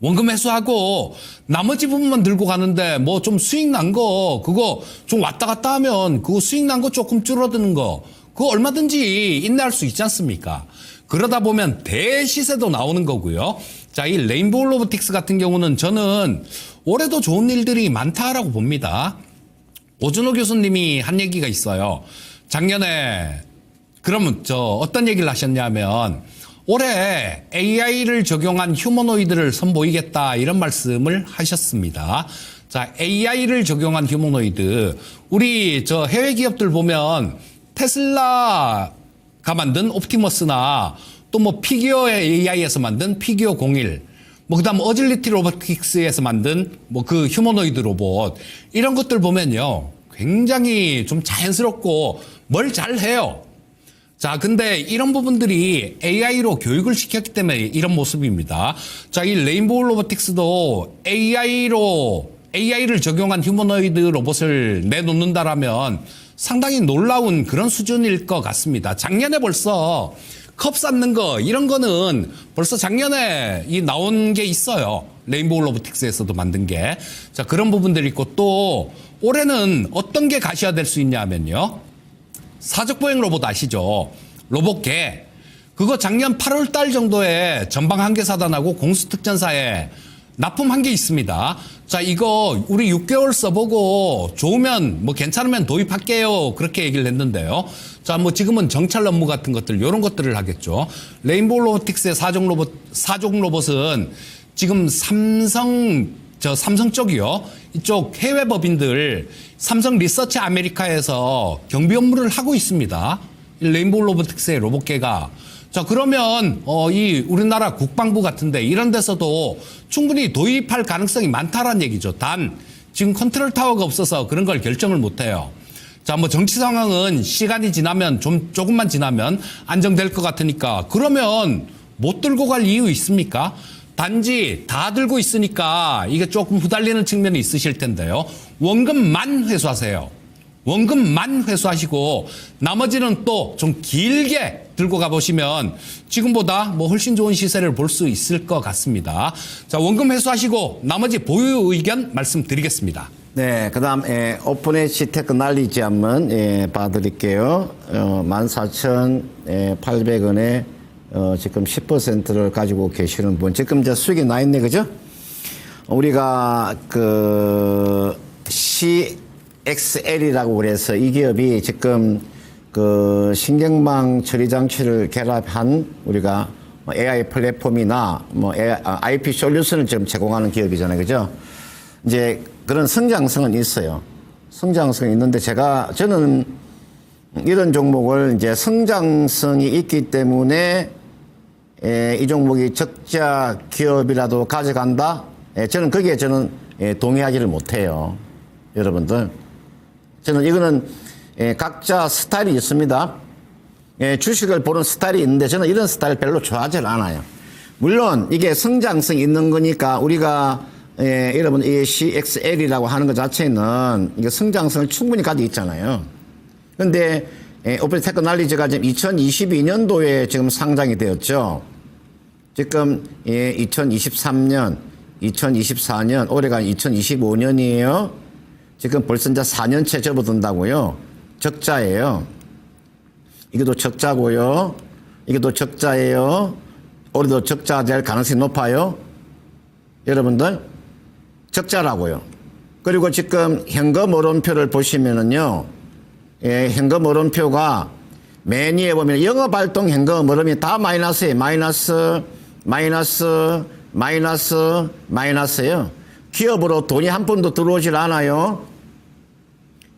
Speaker 3: 원금 회수하고 나머지 부분만 들고 가는데 뭐 좀 수익 난 거, 그거 좀 왔다 갔다 하면 그거 수익 난 거 조금 줄어드는 거, 그거 얼마든지 인내할 수 있지 않습니까? 그러다 보면 대시세도 나오는 거고요. 자, 이 레인보우 로보틱스 같은 경우는 저는 올해도 좋은 일들이 많다라고 봅니다. 오준호 교수님이 한 얘기가 있어요. 작년에 그러면 어떤 얘기를 하셨냐면 올해 AI를 적용한 휴머노이드를 선보이겠다 이런 말씀을 하셨습니다. 자, AI를 적용한 휴머노이드, 우리 해외 기업들 보면 테슬라가 만든 옵티머스나 또 뭐 피규어 AI에서 만든 피규어 01, 뭐 그다음 어질리티 로보틱스에서 만든 뭐 그 휴머노이드 로봇, 이런 것들 보면요 굉장히 좀 자연스럽고 뭘 잘해요. 자, 근데 이런 부분들이 AI로 교육을 시켰기 때문에 이런 모습입니다. 자, 이 레인보우 로보틱스도 AI를 적용한 휴머노이드 로봇을 내놓는다라면 상당히 놀라운 그런 수준일 것 같습니다. 작년에 벌써 컵 쌓는 거, 이런 거는 벌써 작년에 나온 게 있어요. 레인보우 로보틱스에서도 만든 게. 자, 그런 부분들이 있고, 또 올해는 어떤 게 가시화될 수 있냐면요. 사적보행 로봇 아시죠? 로봇개. 그거 작년 8월 달 정도에 전방 한계사단하고 공수특전사에 납품한 게 있습니다. 자, 이거 우리 6개월 써보고 좋으면 뭐 괜찮으면 도입할게요. 그렇게 얘기를 했는데요. 자, 뭐 지금은 정찰 업무 같은 것들, 이런 것들을 하겠죠. 레인보우 로보틱스의 사종 로봇은 지금 삼성 쪽이요. 이쪽 해외 법인들 삼성 리서치 아메리카에서 경비 업무를 하고 있습니다. 레인보우 로보틱스의 로봇개가. 자, 그러면 이 우리나라 국방부 같은데 이런 데서도 충분히 도입할 가능성이 많다라는 얘기죠. 단 지금 컨트롤 타워가 없어서 그런 걸 결정을 못 해요. 자, 뭐 정치 상황은 시간이 지나면 조금만 지나면 안정될 것 같으니까, 그러면 못 들고 갈 이유 있습니까? 단지 다 들고 있으니까 이게 조금 후달리는 측면이 있으실 텐데요. 원금만 회수하세요. 원금만 회수하시고 나머지는 또 좀 길게 들고 가보시면 지금보다 뭐 훨씬 좋은 시세를 볼 수 있을 것 같습니다. 자, 원금 회수하시고 나머지 보유 의견 말씀드리겠습니다.
Speaker 2: 네, 그 다음, 오픈에치 테크놀리지 한번, 봐드릴게요. 14,800원에, 지금 10%를 가지고 계시는 분. 지금 이제 수익이 나 있네, 그죠? 우리가, CXL이라고 그래서 이 기업이 지금 신경망 처리 장치를 결합한 우리가 AI 플랫폼이나 IP 솔루션을 지금 제공하는 기업이잖아요, 그죠? 이제 그런 성장성은 있어요. 성장성이 있는데 저는 이런 종목을 이제 성장성이 있기 때문에 이 종목이 적자 기업이라도 가져간다? 저는 거기에 동의하지를 못해요. 여러분들. 저는 이거는 각자 스타일이 있습니다. 주식을 보는 스타일이 있는데 저는 이런 스타일 별로 좋아하지 않아요. 물론 이게 성장성이 있는 거니까 우리가 여러분, 이 CXL이라고 하는 것 자체는 이게 성장성을 충분히 가지고 있잖아요. 근데, 오픈 테크놀리지가 지금 2022년도에 지금 상장이 되었죠. 지금, 2023년, 2024년, 올해가 2025년이에요. 지금 벌써 이제 4년째 접어든다고요. 적자예요. 이것도 적자고요. 이것도 적자예요. 올해도 적자 될 가능성이 높아요. 여러분들. 적자라고요. 그리고 지금 현금 흐름표를 보시면은요, 현금 흐름표가 맨 위에 보면 영업활동 현금 흐름이 다 마이너스예요. 마이너스예요. 기업으로 돈이 한 푼도 들어오질 않아요.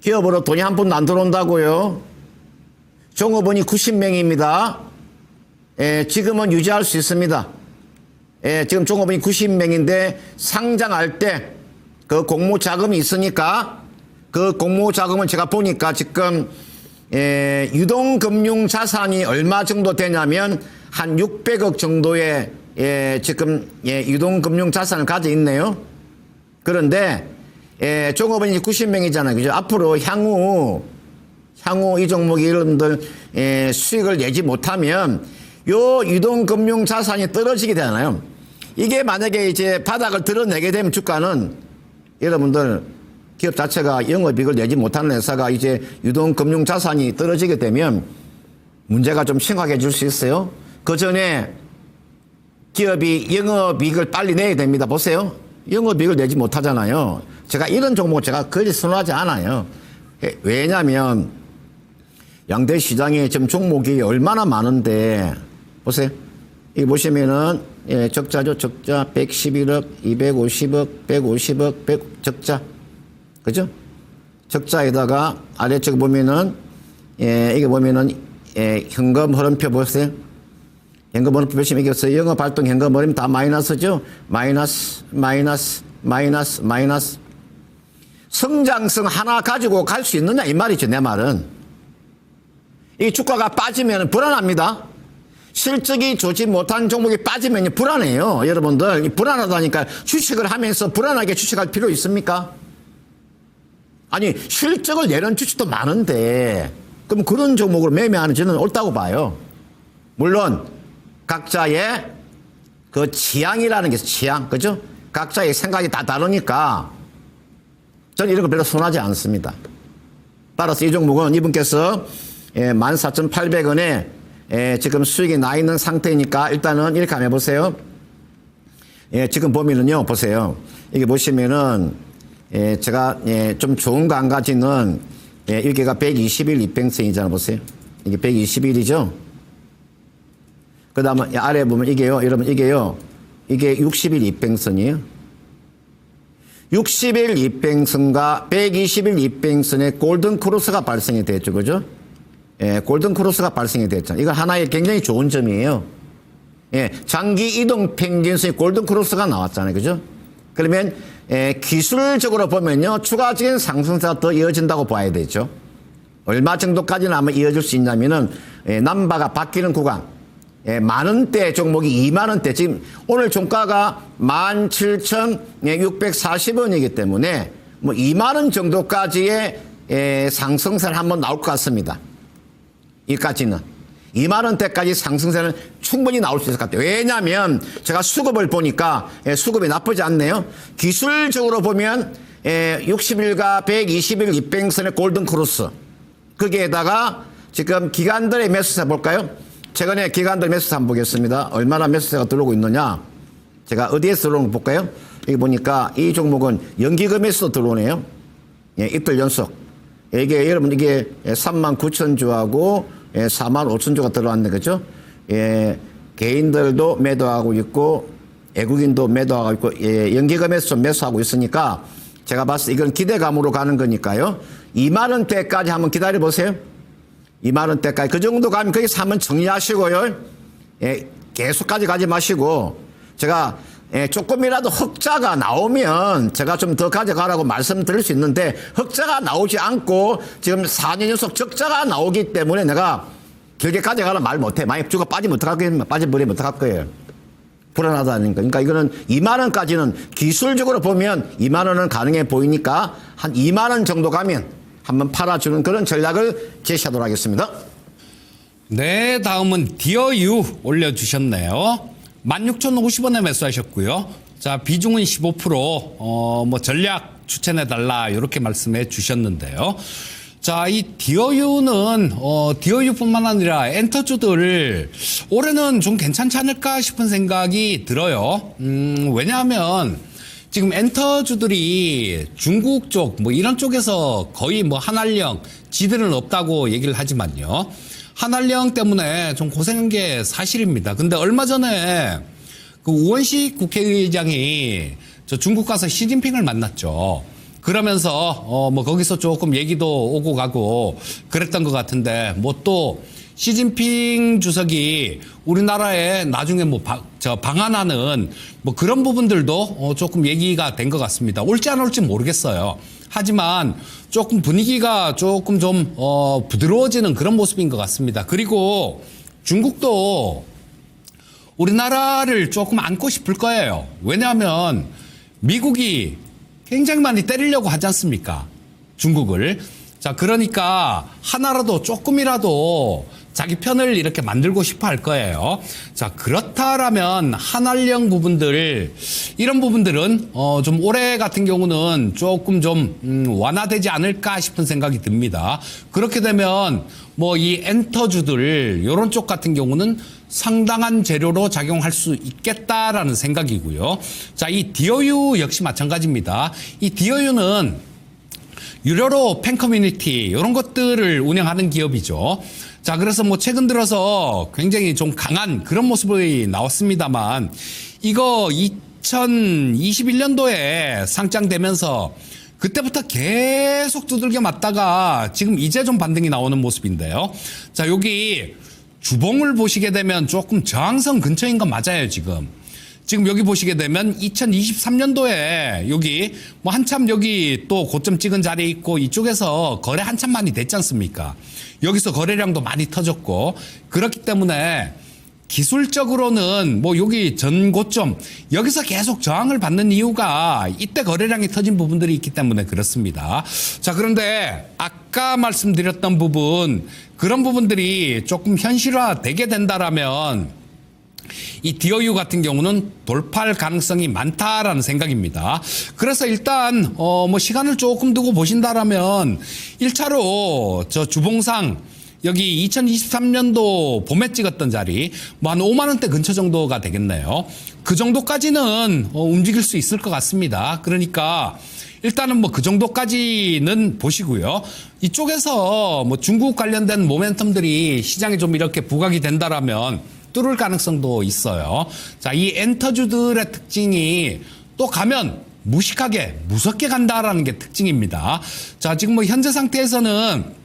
Speaker 2: 기업으로 돈이 한 푼도 안 들어온다고요. 종업원이 90명입니다. 지금은 유지할 수 있습니다. 지금 종업원이 90명인데 상장할 때 그 공모 자금이 있으니까 그 공모 자금은 제가 보니까 지금 유동금융 자산이 얼마 정도 되냐면 한 600억 정도의 지금 유동금융 자산을 가지고 있네요. 그런데 종업원이 90명이잖아요. 그죠? 앞으로 향후 이 종목이 여러분들 수익을 내지 못하면 요 유동금융 자산이 떨어지게 되잖아요. 이게 만약에 이제 바닥을 드러내게 되면 주가는 여러분들 기업 자체가 영업이익을 내지 못하는 회사가 이제 유동금융 자산이 떨어지게 되면 문제가 좀 심각해질 수 있어요. 그 전에 기업이 영업이익을 빨리 내야 됩니다. 보세요. 영업이익을 내지 못하잖아요. 제가 이런 종목 제가 거의 선호하지 않아요. 왜냐하면 양대 시장에 지금 종목이 얼마나 많은데 보세요. 여기 보시면은 적자죠. 적자 111억, 250억, 150억, 100 적자. 그죠? 적자에다가 아래쪽에 보면은 이게 보면은 현금 흐름표 보세요. 현금 흐름표 보시면 이게 없어요. 영업 활동 현금 흐름 다 마이너스죠. 마이너스. 성장성 하나 가지고 갈 수 있느냐 이 말이죠. 내 말은. 이 주가가 빠지면 불안합니다. 실적이 좋지 못한 종목이 빠지면 불안해요. 여러분들 불안하다니까 주식을 하면서 불안하게 주식할 필요 있습니까? 아니 실적을 내는 주식도 많은데 그럼 그런 종목을 매매하는 저는 옳다고 봐요. 물론 각자의 그 취향이라는 게 있어요. 취향. 그죠? 각자의 생각이 다 다르니까 저는 이런 거 별로 선호하지 않습니다. 따라서 이 종목은 이분께서 14,800원에 지금 수익이 나 있는 상태니까 일단은 이렇게 한번 해보세요. 지금 보면은요, 보세요. 이게 보시면은, 제가, 좀 좋은 거 한 가지는, 여기가 120일 입행성이잖아, 보세요. 이게 120일이죠? 그 다음에 아래 보면 이게요, 여러분, 이게요, 이게 60일 입행선이에요. 60일 입행선과 120일 입행선의 골든 크로스가 발생이 됐죠, 그죠? 골든 크로스가 발생이 됐잖아요. 이거 하나의 굉장히 좋은 점이에요. 장기 이동 평균선의 골든 크로스가 나왔잖아요. 그죠? 그러면, 기술적으로 보면요, 추가적인 상승세가 더 이어진다고 봐야 되죠. 얼마 정도까지는 아마 이어질 수 있냐면은, 남바가 바뀌는 구간, 만원대 종목이 2만원대, 지금 오늘 종가가 17,640원이기 때문에, 뭐 2만원 정도까지의 상승세는 한번 나올 것 같습니다. 이까지는 2만 원대까지 상승세는 충분히 나올 수 있을 것 같아요. 왜냐하면 제가 수급을 보니까 수급이 나쁘지 않네요. 기술적으로 보면 60일과 120일 이평선의 골든 크로스, 거기에다가 지금 기관들의 매수세 볼까요? 최근에 기관들 매수세 한번 보겠습니다. 얼마나 매수세가 들어오고 있느냐. 제가 어디에서 들어오는 거 볼까요? 여기 보니까 이 종목은 연기금에서 들어오네요. 이틀 연속. 이게 여러분 이게 39,000주하고 45,000주가 들어왔네, 그죠? 개인들도 매도하고 있고 외국인도 매도하고 있고 연기금에서 좀 매수하고 있으니까 제가 봤을 때 이건 기대감으로 가는 거니까요. 2만 원대까지 한번 기다려 보세요. 2만 원대까지 그 정도 가면 거기서 한번 정리하시고요. 계속까지 가지 마시고 제가 조금이라도 흑자가 나오면 제가 좀 더 가져가라고 말씀드릴 수 있는데 흑자가 나오지 않고 지금 4년 연속 적자가 나오기 때문에 내가 길게 가져가라 말 못해. 만약 주가 빠지면 어떡하겠냐, 빠져버리면 어떡할 거예요. 불안하다는 거. 그러니까 이거는 2만 원까지는 기술적으로 보면 2만 원은 가능해 보이니까 한 2만 원 정도 가면 한번 팔아주는 그런 전략을 제시하도록 하겠습니다.
Speaker 3: 네, 다음은 디어유 올려주셨네요. 16,050원에 매수하셨고요. 자, 비중은 15%, 뭐 전략 추천해달라, 이렇게 말씀해 주셨는데요. 자, 이 디어유는, 디어유뿐만 아니라 엔터주들 올해는 좀 괜찮지 않을까 싶은 생각이 들어요. 왜냐하면 지금 엔터주들이 중국 쪽, 뭐 이런 쪽에서 거의 뭐 한알령, 지들은 없다고 얘기를 하지만요. 한알령 때문에 좀 고생한 게 사실입니다. 근데 얼마 전에 그 우원식 국회의장이 저 중국 가서 시진핑을 만났죠. 그러면서 뭐 거기서 조금 얘기도 오고 가고 그랬던 것 같은데 뭐 또 시진핑 주석이 우리나라에 나중에 뭐 방한하는 뭐 그런 부분들도 조금 얘기가 된 것 같습니다. 올지 안 올지 모르겠어요. 하지만 조금 분위기가 조금 좀 부드러워지는 그런 모습인 것 같습니다. 그리고 중국도 우리나라를 조금 안고 싶을 거예요. 왜냐하면 미국이 굉장히 많이 때리려고 하지 않습니까? 중국을. 자, 그러니까 하나라도 조금이라도 자기 편을 이렇게 만들고 싶어 할 거예요. 자, 그렇다라면 한알령 부분들, 이런 부분들은 좀 올해 같은 경우는 조금 좀 완화되지 않을까 싶은 생각이 듭니다. 그렇게 되면 뭐 이 엔터주들 요런 쪽 같은 경우는 상당한 재료로 작용할 수 있겠다라는 생각이고요. 자, 이 디어유 역시 마찬가지입니다. 이 디어유는 유료로 팬 커뮤니티 이런 것들을 운영하는 기업이죠. 자, 그래서 뭐 최근 들어서 굉장히 좀 강한 그런 모습이 나왔습니다만 이거 2021년도에 상장되면서 그때부터 계속 두들겨 맞다가 지금 이제 좀 반등이 나오는 모습인데요. 자, 여기 주봉을 보시게 되면 조금 저항선 근처인 건 맞아요, 지금. 지금 여기 보시게 되면 2023년도에 여기 뭐 한참 여기 또 고점 찍은 자리에 있고 이쪽에서 거래 한참 많이 됐지 않습니까? 여기서 거래량도 많이 터졌고 그렇기 때문에 기술적으로는 뭐 여기 전 고점 여기서 계속 저항을 받는 이유가 이때 거래량이 터진 부분들이 있기 때문에 그렇습니다. 자, 그런데 아까 말씀드렸던 부분 그런 부분들이 조금 현실화되게 된다라면 이 디어유 같은 경우는 돌파할 가능성이 많다라는 생각입니다. 그래서 일단 뭐 시간을 조금 두고 보신다라면 1차로 저 주봉상 여기 2023년도 봄에 찍었던 자리 뭐 한 5만 원대 근처 정도가 되겠네요. 그 정도까지는 움직일 수 있을 것 같습니다. 그러니까 일단은 뭐 그 정도까지는 보시고요. 이쪽에서 뭐 중국 관련된 모멘텀들이 시장에 좀 이렇게 부각이 된다라면 뚫을 가능성도 있어요. 자, 이 엔터주들의 특징이 또 가면 무식하게 무섭게 간다라는 게 특징입니다. 자, 지금 뭐 현재 상태에서는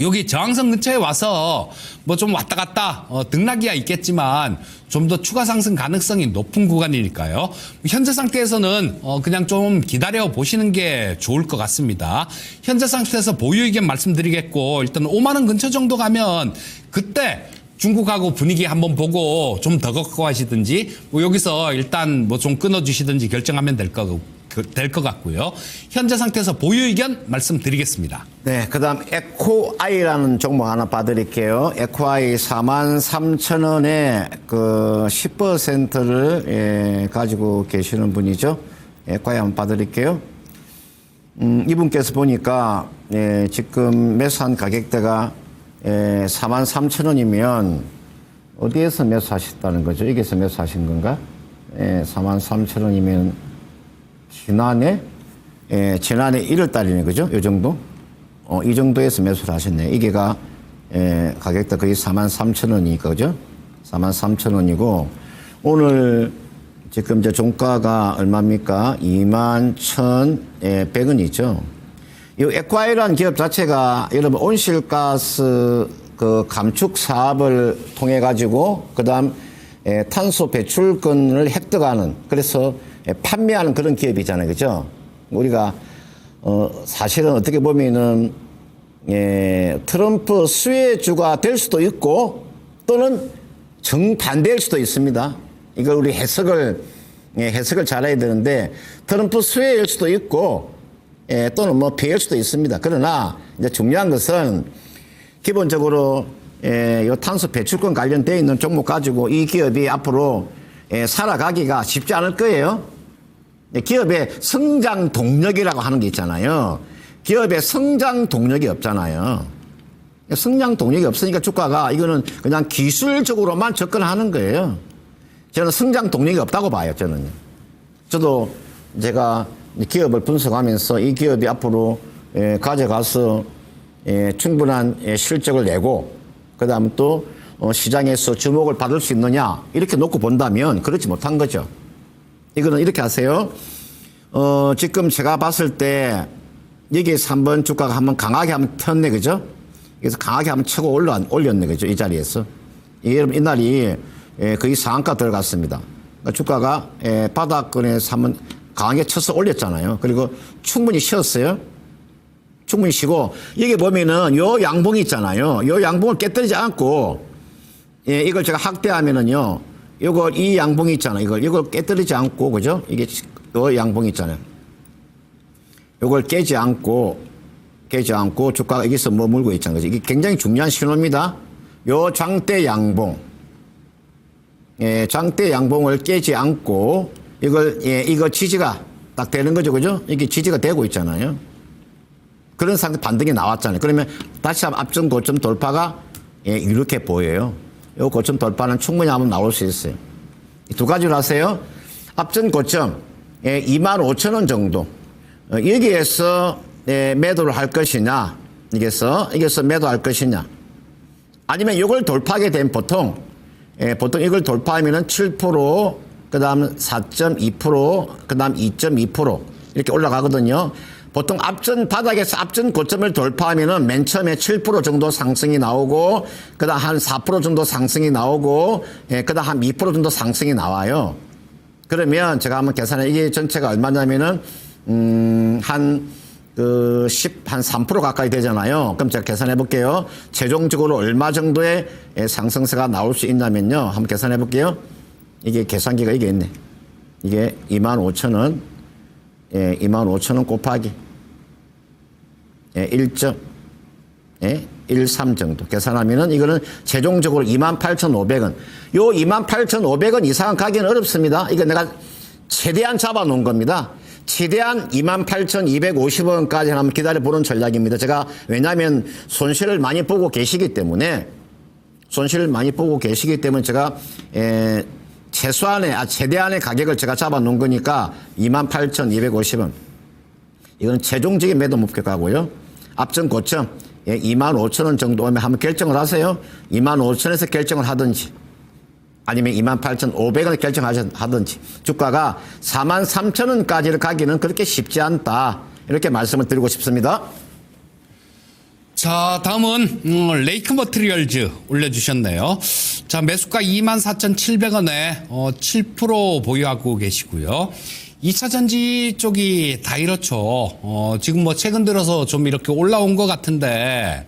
Speaker 3: 여기 저항선 근처에 와서 뭐 좀 왔다 갔다 등락이야 있겠지만 좀 더 추가 상승 가능성이 높은 구간이니까요. 현재 상태에서는 그냥 좀 기다려 보시는 게 좋을 것 같습니다. 현재 상태에서 보유 의견 말씀드리겠고 일단 5만 원 근처 정도 가면 그때 중국하고 분위기 한번 보고 좀 더 갖고 가시든지 뭐 여기서 일단 뭐 좀 끊어주시든지 결정하면 될 것 될 것 같고요. 현재 상태에서 보유 의견 말씀드리겠습니다.
Speaker 2: 네, 그 다음 에코아이라는 종목 하나 봐드릴게요. 에코아이 43,000원에 그 10%를 가지고 계시는 분이죠. 에코아이 한번 봐드릴게요. 이분께서 보니까 지금 매수한 가격대가 43,000원이면 어디에서 매수하셨다는 거죠? 여기서 매수하신 건가? 43,000원이면 지난해 1월 달이네, 그죠? 요 정도? 이 정도에서 매수를 하셨네. 이게가 가격대 거의 43,000원이니까, 그죠? 43,000원이고, 오늘 지금 이제 종가가 얼마입니까? 21,100원이죠. 이 에코아이라는 기업 자체가 여러분 온실가스 그 감축 사업을 통해 가지고 그다음 탄소 배출권을 획득하는 그래서 판매하는 그런 기업이잖아요, 그죠? 우리가 사실은 어떻게 보면은 트럼프 수혜주가 될 수도 있고 또는 정반대일 수도 있습니다. 이걸 우리 해석을 잘해야 되는데 트럼프 수혜일 수도 있고 또는 뭐 피해일 수도 있습니다. 그러나 이제 중요한 것은 기본적으로 요 탄소 배출권 관련되어 있는 종목 가지고 이 기업이 앞으로 살아가기가 쉽지 않을 거예요. 기업의 성장 동력이라고 하는 게 있잖아요. 기업의 성장 동력이 없잖아요. 성장 동력이 없으니까 주가가 이거는 그냥 기술적으로만 접근하는 거예요. 저는 성장 동력이 없다고 봐요, 저는. 저도 제가 기업을 분석하면서 이 기업이 앞으로 가져가서 충분한 실적을 내고 그 다음 또 시장에서 주목을 받을 수 있느냐 이렇게 놓고 본다면 그렇지 못한 거죠. 이거는 이렇게 하세요. 지금 제가 봤을 때 여기에서 한번 주가가 한번 강하게 한번 튀었네, 그죠? 그래서 강하게 한번 치고 올렸네, 그죠? 이 자리에서. 여러분 이날이 거의 상한가 들어갔습니다. 그러니까 주가가 바닥권에서 한번 강하게 쳐서 올렸잖아요. 그리고 충분히 쉬었어요. 충분히 쉬고 여기 보면은 요 양봉이 있잖아요. 요 양봉을 깨뜨리지 않고 이걸 제가 확대하면은요. 요거 이 양봉이 있잖아요. 이걸 깨뜨리지 않고 그죠? 이게 요 양봉이 있잖아요. 요걸 깨지 않고 주가가 여기서 머물고 있잖아요. 이게 굉장히 중요한 신호입니다. 요 장대 양봉. 장대 양봉을 깨지 않고 이거 지지가 딱 되는 거죠. 그죠? 이게 지지가 되고 있잖아요. 그런 상태 반등이 나왔잖아요. 그러면 다시 한번 앞전 고점 돌파가 이렇게 보여요. 이 고점 돌파는 충분히 한번 나올 수 있어요. 두 가지로 하세요. 앞전 고점 25,000원 정도 여기에서 매도를 할 것이냐 여기서 매도할 것이냐 아니면 이걸 돌파하게 되면 보통 이걸 돌파하면은 7% 그다음 4.2% 그다음 2.2% 이렇게 올라가거든요. 보통 앞전 바닥에서 앞전 고점을 돌파하면은 맨 처음에 7% 정도 상승이 나오고 그다음 한 4% 정도 상승이 나오고 그다음 한 2% 정도 상승이 나와요. 그러면 제가 한번 계산해 이게 전체가 얼마냐면은 한 3% 가까이 되잖아요. 그럼 제가 계산해 볼게요. 최종적으로 얼마 정도의 상승세가 나올 수 있냐면요. 한번 계산해 볼게요. 이게 계산기가 이게 있네. 이게 25,000원 25,000원 곱하기 1.13 정도 계산하면은 이거는 최종적으로 28,500원. 요 28,500원 이상 가기는 어렵습니다. 이거 내가 최대한 잡아 놓은 겁니다. 최대한 28,250원까지 한번 기다려 보는 전략입니다. 제가 왜냐하면 손실을 많이 보고 계시기 때문에 제가 최대한의 가격을 제가 잡아 놓은 거니까 28,250원. 이거는 최종적인 매도 목표가고요. 앞전 고점 25,000원 정도 오면 한번 결정을 하세요. 25,000원에서 결정을 하든지 아니면 28,500원에 결정하든지 주가가 43,000원까지를 가기는 그렇게 쉽지 않다. 이렇게 말씀을 드리고 싶습니다.
Speaker 3: 자, 다음은 레이크 머티리얼즈 올려주셨네요. 자, 매수가 24,700원에 7% 보유하고 계시고요. 2차전지 쪽이 다 이렇죠. 지금 뭐 최근 들어서 좀 이렇게 올라온 것 같은데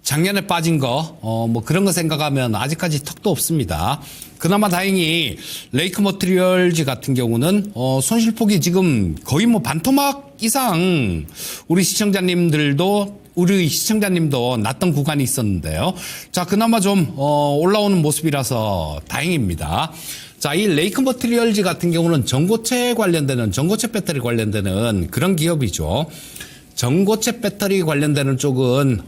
Speaker 3: 작년에 빠진 거, 뭐 그런 거 생각하면 아직까지 턱도 없습니다. 그나마 다행히 레이크 머티리얼즈 같은 경우는 손실폭이 지금 거의 뭐 반토막 이상 우리 시청자님도 났던 구간이 있었는데요. 자, 그나마 좀 올라오는 모습이라서 다행입니다. 자, 이 레이크 머티리얼즈 같은 경우는 전고체 배터리 관련되는 그런 기업이죠. 전고체 배터리 관련되는 쪽은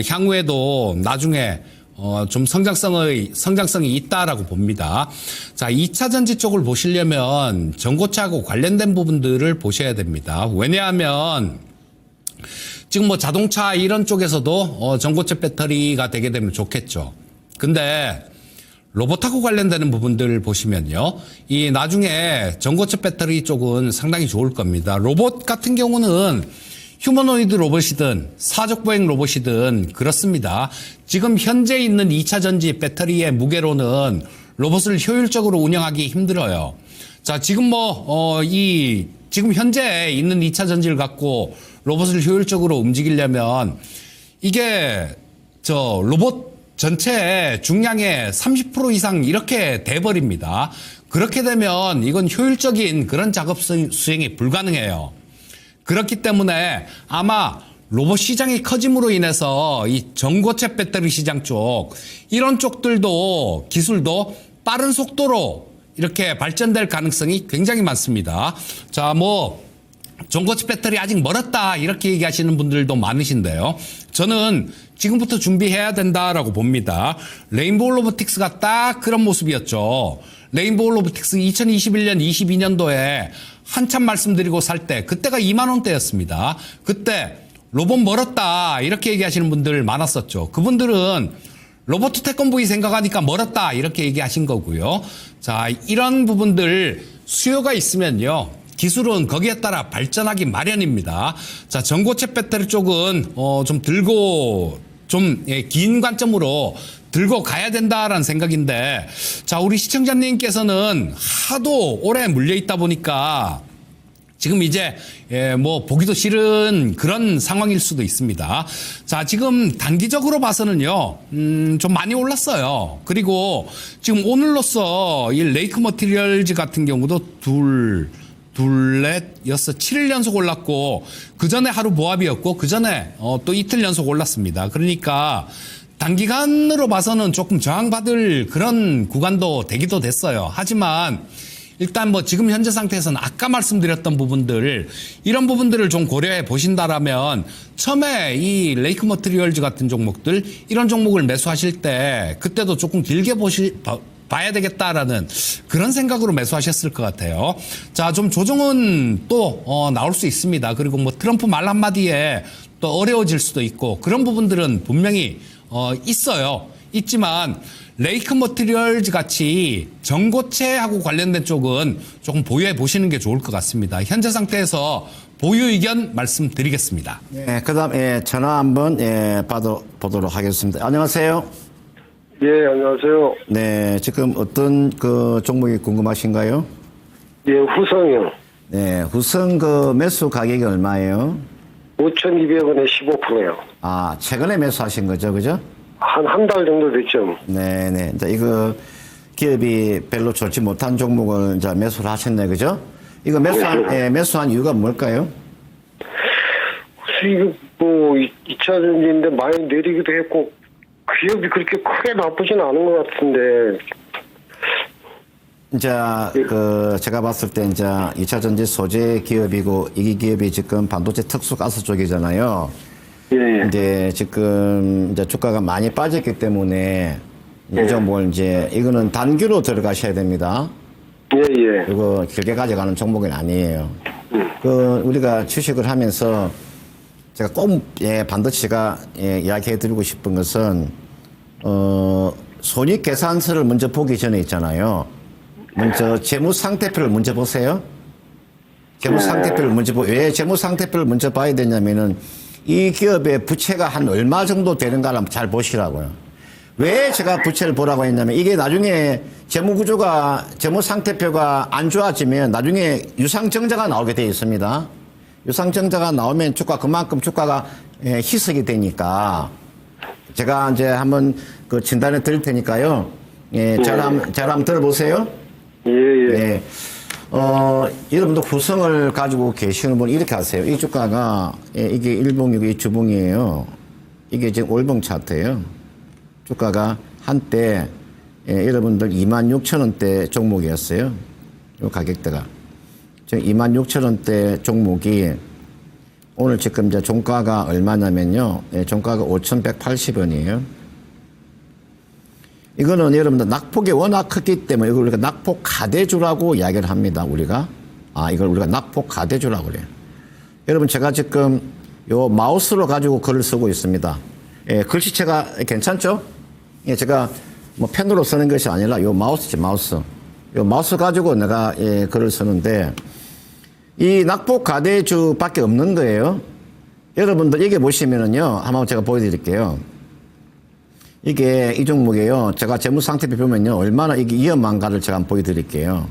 Speaker 3: 향후에도 나중에 좀 성장성이 있다라고 봅니다. 자, 2차 전지 쪽을 보시려면 전고체하고 관련된 부분들을 보셔야 됩니다. 왜냐하면 지금 뭐 자동차 이런 쪽에서도 전고체 배터리가 되게 되면 좋겠죠. 근데 로봇하고 관련되는 부분들을 보시면요. 이 나중에 전고체 배터리 쪽은 상당히 좋을 겁니다. 로봇 같은 경우는 휴머노이드 로봇이든 사족보행 로봇이든 그렇습니다. 지금 현재 있는 2차 전지 배터리의 무게로는 로봇을 효율적으로 운영하기 힘들어요. 자, 지금 지금 현재 있는 2차 전지를 갖고 로봇을 효율적으로 움직이려면 이게 로봇 전체 중량의 30% 이상 이렇게 돼버립니다. 그렇게 되면 이건 효율적인 그런 작업 수행이 불가능해요. 그렇기 때문에 아마 로봇 시장이 커짐으로 인해서 이 전고체 배터리 시장 쪽 이런 쪽들도 기술도 빠른 속도로 이렇게 발전될 가능성이 굉장히 많습니다. 자, 전고체 배터리 아직 멀었다 이렇게 얘기하시는 분들도 많으신데요. 저는 지금부터 준비해야 된다라고 봅니다. 레인보우 로보틱스가 딱 그런 모습이었죠. 레인보우 로보틱스 2021년, 22년도에 한참 말씀드리고 살 때 그때가 2만 원대였습니다. 그때 로봇 멀었다 이렇게 얘기하시는 분들 많았었죠. 그분들은 로봇 태권브이 생각하니까 멀었다 이렇게 얘기하신 거고요. 자, 이런 부분들 수요가 있으면요. 기술은 거기에 따라 발전하기 마련입니다. 자, 전고체 배터리 쪽은 좀 들고 긴 관점으로 들고 가야 된다라는 생각인데, 자, 우리 시청자님께서는 하도 오래 물려 있다 보니까 지금 이제 보기도 싫은 그런 상황일 수도 있습니다. 자, 지금 단기적으로 봐서는요, 좀 많이 올랐어요. 그리고 지금 오늘로써 이 레이크 머티리얼즈 같은 경우도 넷, 여섯, 7일 연속 올랐고, 그 전에 하루 모합이었고, 그 전에 또 이틀 연속 올랐습니다. 그러니까 단기간으로 봐서는 조금 저항받을 그런 구간도 되기도 됐어요. 하지만 일단 지금 현재 상태에서는 아까 말씀드렸던 부분들, 이런 부분들을 좀 고려해 보신다라면 처음에 이 레이크 머티리얼즈 같은 종목들, 이런 종목을 매수하실 때 그때도 조금 길게 봐야 되겠다라는 그런 생각으로 매수하셨을 것 같아요. 자, 좀 조정은 또 나올 수 있습니다. 그리고 트럼프 말 한마디에 또 어려워질 수도 있고 그런 부분들은 분명히 있지만 레이크 머티리얼즈 같이 전고체하고 관련된 쪽은 조금 보유해 보시는 게 좋을 것 같습니다. 현재 상태에서 보유 의견 말씀드리겠습니다.
Speaker 2: 네, 그다음 전화 한번 보도록 하겠습니다. 안녕하세요.
Speaker 4: 예, 안녕하세요.
Speaker 2: 네, 지금 어떤 그 종목이 궁금하신가요?
Speaker 4: 예, 후성이요.
Speaker 2: 네, 후성 매수 가격이 얼마예요?
Speaker 4: 5,200원에 15%요.
Speaker 2: 아, 최근에 매수하신 거죠, 그죠?
Speaker 4: 한 달 정도 됐죠.
Speaker 2: 네네. 이제 이거 기업이 별로 좋지 못한 종목을 이제 매수를 하셨네, 그죠? 이거 매수한 이유가 뭘까요?
Speaker 4: 수익이 2차 전지인데 많이 내리기도 했고, 기업이 그렇게 크게 나쁘진 않은 것 같은데.
Speaker 2: 이제 제가 봤을 때 이제 2차 전지 소재 기업이고 이 기업이 지금 반도체 특수 가스 쪽이잖아요.
Speaker 4: 예.
Speaker 2: 이제 지금 이제 주가가 많이 빠졌기 때문에 이 종목을 이거는 단기로 들어가셔야 됩니다.
Speaker 4: 예.
Speaker 2: 이거 길게 가져가는 종목은 아니에요. 우리가 주식을 하면서 제가 꼭 반드시가 이야기해 드리고 싶은 것은 손익계산서를 먼저 보기 전에 있잖아요. 먼저 재무상태표를 먼저 보세요. 재무상태표를 왜 재무상태표를 먼저 봐야 되냐면은 이 기업의 부채가 한 얼마 정도 되는가를 잘 보시라고요. 왜 제가 부채를 보라고 했냐면 이게 나중에 재무상태표가 안 좋아지면 나중에 유상증자가 나오게 되어 있습니다. 유상증자가 나오면 그만큼 주가가 희석이 되니까 제가 이제 한번 그 진단해 드릴 테니까요. 예, 잘 한번 들어보세요.
Speaker 4: 예, 예.
Speaker 2: 예. 여러분들 구성을 가지고 계시는 분 이렇게 하세요. 이 주가가, 예, 이게 일봉이고 이 주봉이에요. 이게 지금 월봉 차트예요. 주가가 한때, 예, 여러분들 26,000원대 종목이었어요. 요 가격대가. 지금 26,000원대 종목이 오늘 지금 이제 종가가 얼마냐면요. 예, 종가가 5,180원이에요. 이거는 여러분들 낙폭이 워낙 크기 때문에 이걸 우리가 낙폭 가대주라고 이야기를 합니다. 우리가. 이걸 우리가 낙폭 가대주라고 그래요. 여러분 제가 지금 요 마우스로 가지고 글을 쓰고 있습니다. 예, 글씨체가 괜찮죠? 예, 제가 뭐 펜으로 쓰는 것이 아니라 요 마우스지, 마우스. 요 마우스 가지고 내가, 예, 글을 쓰는데 이 낙폭 가대주밖에 없는 거예요. 여러분들 이게 보시면은요. 한번 제가 보여드릴게요. 이게 이 종목이에요. 제가 재무상태표 보면요. 얼마나 이게 위험한가를 제가 한번 보여드릴게요.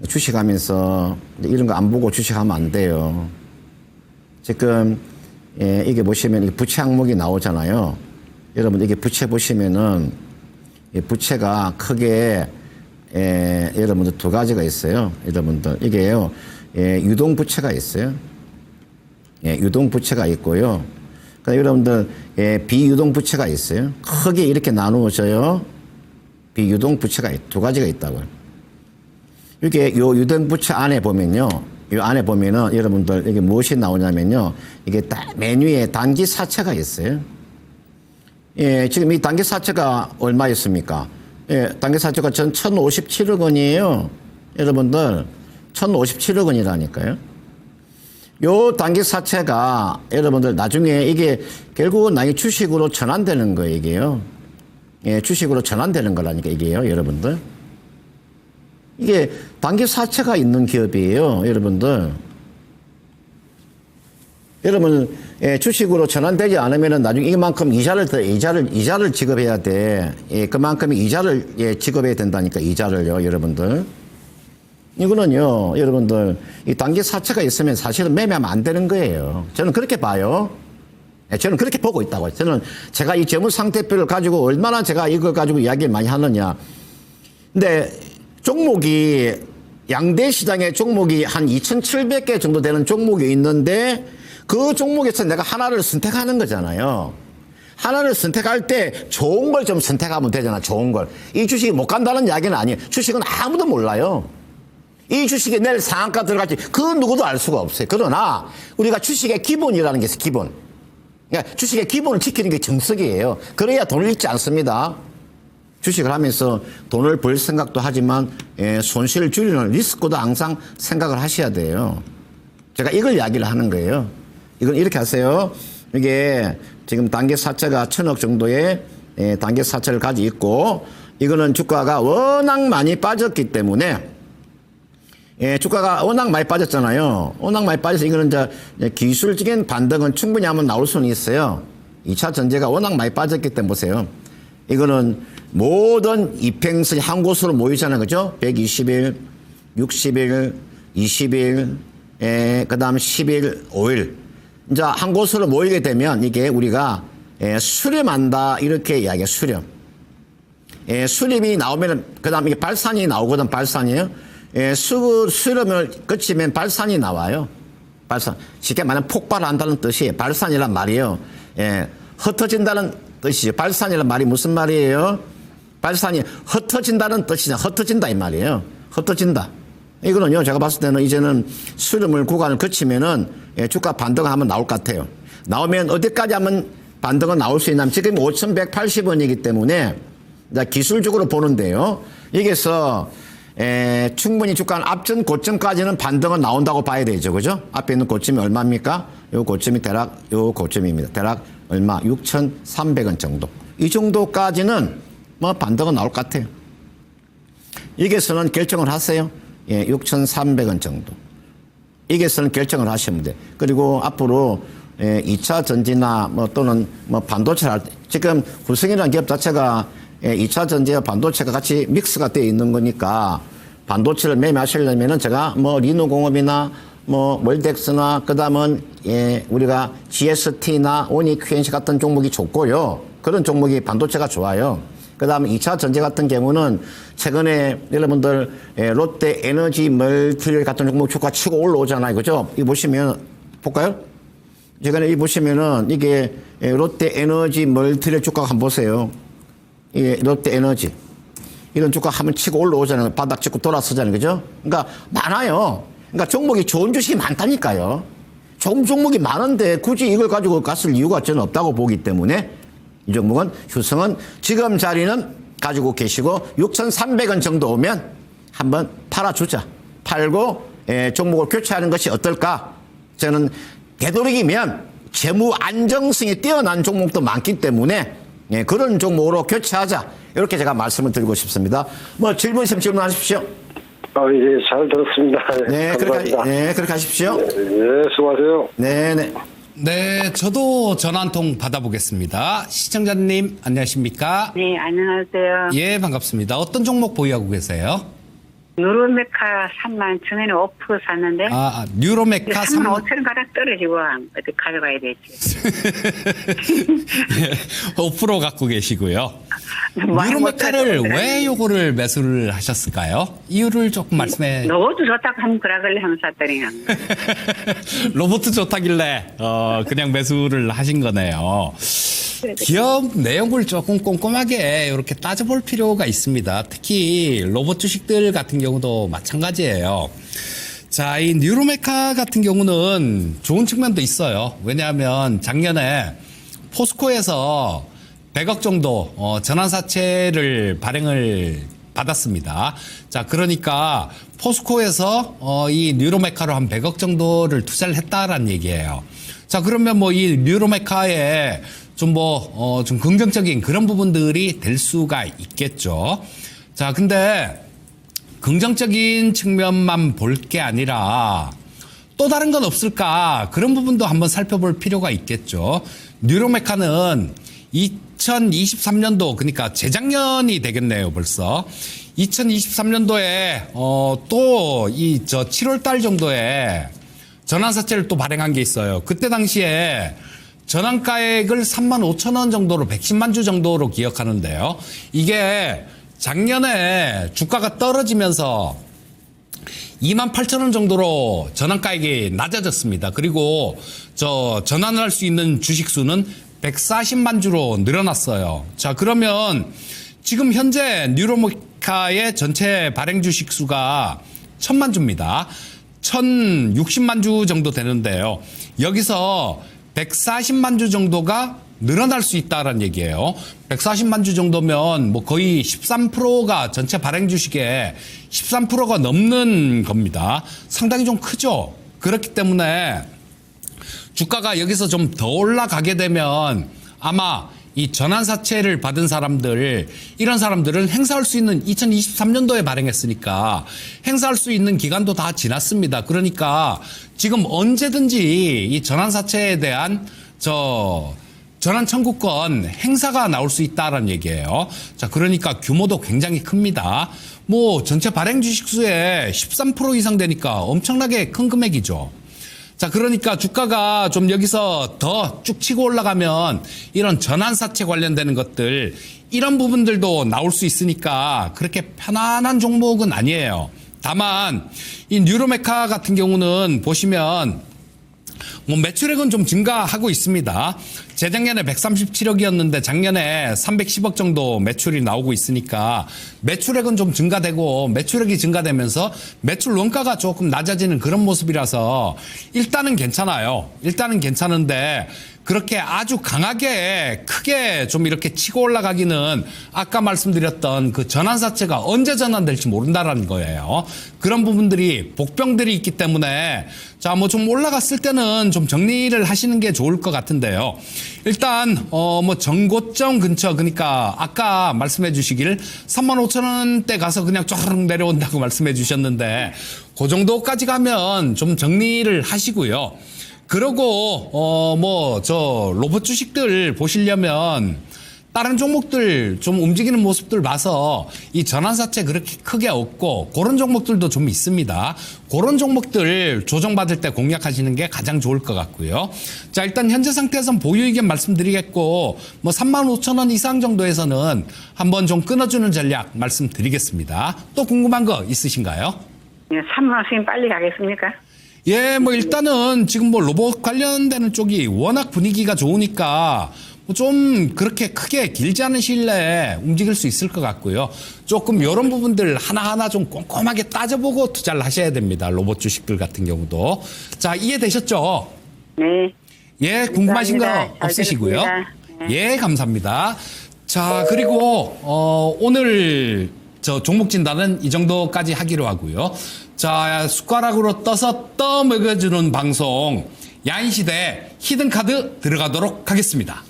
Speaker 2: 주식하면서 이런 거 안 보고 주식하면 안 돼요. 지금, 예, 이게 보시면 이게 부채 항목이 나오잖아요. 여러분 이게 부채 보시면은 이 부채가 크게, 예, 여러분들 두 가지가 있어요. 여러분들 이게요. 예, 유동 부채가 있어요. 예, 유동 부채가 있고요. 그러니까 여러분들, 예, 비유동 부채가 있어요. 크게 이렇게 나누어져요. 비유동 부채가 두 가지가 있다고요. 이게 요 유동 부채 안에 보면요. 요 안에 보면은 여러분들 이게 무엇이 나오냐면요. 이게 맨 위에 단기 사채가 있어요. 예, 지금 이 단기 사채가 얼마였습니까? 예, 단기 사채가 전 1,057억 원이에요. 여러분들, 1,057억 원이라니까요. 요 단기 사채가 여러분들 나중에 이게 결국은 나중에 주식으로 전환되는 거예요, 이게요. 예, 주식으로 전환되는 거라니까, 이게요, 여러분들. 이게 단기 사채가 있는 기업이에요, 여러분들. 여러분, 예, 주식으로 전환되지 않으면은 나중에 이만큼 이자를 지급해야 돼. 예, 그만큼 이자를, 예, 지급해야 된다니까, 이자를요, 여러분들. 이거는요, 여러분들, 이 단기 사채가 있으면 사실은 매매하면 안 되는 거예요. 저는 그렇게 봐요. 저는 그렇게 보고 있다고요. 저는 제가 이 재무상태표를 가지고 얼마나 제가 이걸 가지고 이야기를 많이 하느냐. 근데 종목이, 양대 시장의 종목이 한 2,700개 정도 되는 종목이 있는데 그 종목에서 내가 하나를 선택하는 거잖아요. 하나를 선택할 때 좋은 걸 좀 선택하면 되잖아, 좋은 걸. 이 주식이 못 간다는 이야기는 아니에요. 주식은 아무도 몰라요. 이 주식이 내일 상한가 들어갈지 그 누구도 알 수가 없어요. 그러나 우리가 주식의 기본이라는 게 있어요. 기본. 그러니까 주식의 기본을 지키는 게 정석이에요. 그래야 돈을 잃지 않습니다. 주식을 하면서 돈을 벌 생각도 하지만, 예, 손실을 줄이는 리스크도 항상 생각을 하셔야 돼요. 제가 이걸 이야기를 하는 거예요. 이건 이렇게 하세요. 이게 지금 단기 사채가 1,000억 정도의, 예, 단기 사채를 가지고 있고 이거는 주가가 워낙 많이 빠졌기 때문에, 예, 주가가 워낙 많이 빠졌잖아요. 워낙 많이 빠져서 이거는 이제 기술적인 반등은 충분히 한번 나올 수는 있어요. 2차 전지가 워낙 많이 빠졌기 때문에 보세요. 이거는 모든 이평선이 한 곳으로 모이잖아요. 그죠? 120일, 60일, 20일, 예, 그 다음 10일, 5일. 이제 한 곳으로 모이게 되면 이게 우리가, 예, 수렴한다. 이렇게 이야기해요. 수렴. 예, 수렴이 나오면은, 그 다음 이게 발산이 나오거든, 발산이에요. 예, 수렴을 거치면 발산이 나와요. 발산. 쉽게 말하면 폭발한다는 뜻이 발산이란 말이에요. 예, 흩어진다는 뜻이죠. 발산이란 말이 무슨 말이에요? 발산이 흩어진다는 뜻이냐. 흩어진다 이 말이에요. 흩어진다. 이거는요, 제가 봤을 때는 이제는 수렴을 구간을 거치면은, 예, 주가 반등을 한번 나올 것 같아요. 나오면 어디까지 하면 반등은 나올 수 있냐면 지금 5,180원이기 때문에 기술적으로 보는데요. 여기서 충분히 주가는 앞전 고점까지는 반등은 나온다고 봐야 되죠. 그죠? 앞에 있는 고점이 얼마입니까? 요 고점이 대략 요 고점입니다. 대략 얼마? 6,300원 정도. 이 정도까지는 뭐 반등은 나올 것 같아요. 여기서는 결정을 하세요. 예, 6,300원 정도. 여기서는 결정을 하시면 돼. 그리고 앞으로 2차 전지나 뭐 또는 뭐 반도체를 할 때, 지금 hul성이라는 기업 자체가 2차 전지와 반도체가 같이 믹스가 되어 있는 거니까 반도체를 매매하시려면은 제가 뭐 리노공업이나 뭐 월덱스나 그다음은, 예, 우리가 GST나 오니QNC 같은 종목이 좋고요. 그런 종목이 반도체가 좋아요. 그다음에 2차 전지 같은 경우는 최근에 여러분들 롯데 에너지 멀티를 같은 종목 주가 치고 올라오잖아요. 그죠? 이 보시면 볼까요? 최근에 이 보시면은 이게 롯데 에너지 멀티를 주가가 한번 보세요. 이게 롯데 에너지. 이런 주가 한번 치고 올라오잖아요. 바닥 찍고 돌아서잖아요. 그죠? 그러니까 많아요. 그러니까 종목이 좋은 주식이 많다니까요. 좋은 종목이 많은데 굳이 이걸 가지고 갔을 이유가 저는 없다고 보기 때문에 이 종목은 휴성은 지금 자리는 가지고 계시고 6,300원 정도 오면 한번 팔아주자. 팔고 종목을 교체하는 것이 어떨까? 저는 되도록이면 재무 안정성이 뛰어난 종목도 많기 때문에 그런 종목으로 교체하자. 이렇게 제가 말씀을 드리고 싶습니다. 뭐 질문 있으면 질문하십시오.
Speaker 4: 예, 잘 들었습니다.
Speaker 2: 네,
Speaker 4: 감사합니다.
Speaker 2: 그렇게 하십시오.
Speaker 4: 네, 수고하세요.
Speaker 2: 네.
Speaker 3: 네, 저도 전화 한 통 받아보겠습니다. 시청자님, 안녕하십니까?
Speaker 5: 네, 안녕하세요.
Speaker 3: 예, 반갑습니다. 어떤 종목 보유하고 계세요?
Speaker 5: 유로메카 3만 전에는 5% 샀는데
Speaker 3: 뉴로메카
Speaker 5: 3만 5천 원 가량 떨어지고 어디 가져가야 되지?
Speaker 3: 예, 5% 갖고 계시고요.
Speaker 5: 많이 못
Speaker 3: 뉴로메카를
Speaker 5: 사서
Speaker 3: 왜 요거를 매수를 하셨을까요? 이유를 조금 말씀해.
Speaker 5: 너도 좋다고 하면 그러길래 하면 샀더니
Speaker 3: 로봇 좋다길래 그냥 매수를 하신 거네요. 기업 내용을 조금 꼼꼼하게 이렇게 따져볼 필요가 있습니다. 특히 로봇 주식들 같은 경우도 마찬가지예요. 자, 이 뉴로메카 같은 경우는 좋은 측면도 있어요. 왜냐하면 작년에 포스코에서 100억 정도 전환사채를 발행을 받았습니다. 자, 그러니까 포스코에서 이 뉴로메카로 한 100억 정도를 투자를 했다라는 얘기예요. 자, 그러면 뭐 이 뉴로메카에 좀 긍정적인 그런 부분들이 될 수가 있겠죠. 자, 근데 긍정적인 측면만 볼 게 아니라 또 다른 건 없을까? 그런 부분도 한번 살펴볼 필요가 있겠죠. 뉴로메카는 2023년도, 그러니까 재작년이 되겠네요, 벌써. 2023년도에 또 7월 달 정도에 전환사채를 또 발행한 게 있어요. 그때 당시에 전환가액을 3만 5천 원 정도로 110만 주 정도로 기억하는데요. 이게 작년에 주가가 떨어지면서 2만 8천 원 정도로 전환가액이 낮아졌습니다. 그리고 전환을 할 수 있는 주식 수는 140만 주로 늘어났어요. 자, 그러면 지금 현재 뉴로메카의 전체 발행 주식 수가 1,000만 주입니다. 1,060만 주 정도 되는데요. 여기서 140만 주 정도가 늘어날 수 있다는 얘기예요. 140만 주 정도면 뭐 거의 13%가 전체 발행 주식의 13%가 넘는 겁니다. 상당히 좀 크죠. 그렇기 때문에 주가가 여기서 좀 더 올라가게 되면 아마 이 전환사채를 받은 사람들, 이런 사람들은 행사할 수 있는 2023년도에 발행했으니까 행사할 수 있는 기간도 다 지났습니다. 그러니까 지금 언제든지 이 전환사채에 대한 전환 청구권 행사가 나올 수 있다라는 얘기예요. 자, 그러니까 규모도 굉장히 큽니다. 뭐 전체 발행 주식수의 13% 이상 되니까 엄청나게 큰 금액이죠. 자, 그러니까 주가가 좀 여기서 더 쭉 치고 올라가면 이런 전환사채 관련되는 것들, 이런 부분들도 나올 수 있으니까 그렇게 편안한 종목은 아니에요. 다만 이 뉴로메카 같은 경우는 보시면 뭐 매출액은 좀 증가하고 있습니다. 재작년에 137억이었는데 작년에 310억 정도 매출이 나오고 있으니까 매출액은 좀 증가되고, 매출액이 증가되면서 매출 원가가 조금 낮아지는 그런 모습이라서 일단은 괜찮아요. 일단은 괜찮은데 그렇게 아주 강하게 크게 좀 이렇게 치고 올라가기는 아까 말씀드렸던 그 전환사채가 언제 전환될지 모른다라는 거예요. 그런 부분들이 복병들이 있기 때문에 자, 뭐 좀 올라갔을 때는 좀 정리를 하시는 게 좋을 것 같은데요. 일단 뭐 전고점 근처, 그러니까 아까 말씀해 주시길 35,000원대 가서 그냥 쪼르륵 내려온다고 말씀해 주셨는데 그 정도까지 가면 좀 정리를 하시고요. 그러고 뭐 로봇 주식들 보시려면 다른 종목들 좀 움직이는 모습들 봐서 이 전환사채 그렇게 크게 없고 그런 종목들도 좀 있습니다. 그런 종목들 조정받을 때 공략하시는 게 가장 좋을 것 같고요. 자, 일단 현재 상태에서는 보유 의견 말씀드리겠고 뭐 35,000원 이상 정도에서는 한번 좀 끊어주는 전략 말씀드리겠습니다. 또 궁금한 거 있으신가요?
Speaker 5: 예, 3만 원씩 빨리 가겠습니까?
Speaker 3: 예, 뭐 일단은 지금 뭐 로봇 관련되는 쪽이 워낙 분위기가 좋으니까 좀 그렇게 크게 길지 않은 시일 내에 움직일 수 있을 것 같고요. 조금 이런 부분들 하나하나 좀 꼼꼼하게 따져보고 투자를 하셔야 됩니다. 로봇 주식들 같은 경우도. 자, 이해되셨죠?
Speaker 5: 네.
Speaker 3: 예, 궁금하신 거
Speaker 5: 감사합니다. 잘
Speaker 3: 없으시고요.
Speaker 5: 들었습니다. 네.
Speaker 3: 예, 감사합니다. 자, 그리고 오늘 저 종목 진단은 이 정도까지 하기로 하고요. 자, 숟가락으로 떠서 떠먹여주는 방송 야인시대 히든카드 들어가도록 하겠습니다.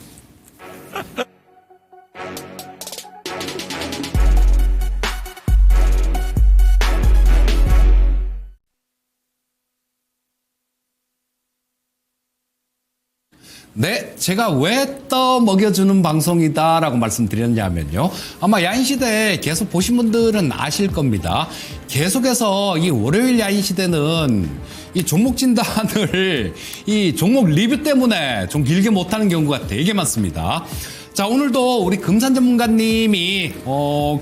Speaker 3: 네, 제가 왜 떠먹여주는 방송이다라고 말씀드렸냐면요. 아마 야인시대 계속 보신 분들은 아실 겁니다. 계속해서 이 월요일 야인시대는 이 종목 진단을 이 종목 리뷰 때문에 좀 길게 못하는 경우가 되게 많습니다. 자, 오늘도 우리 금산 전문가님이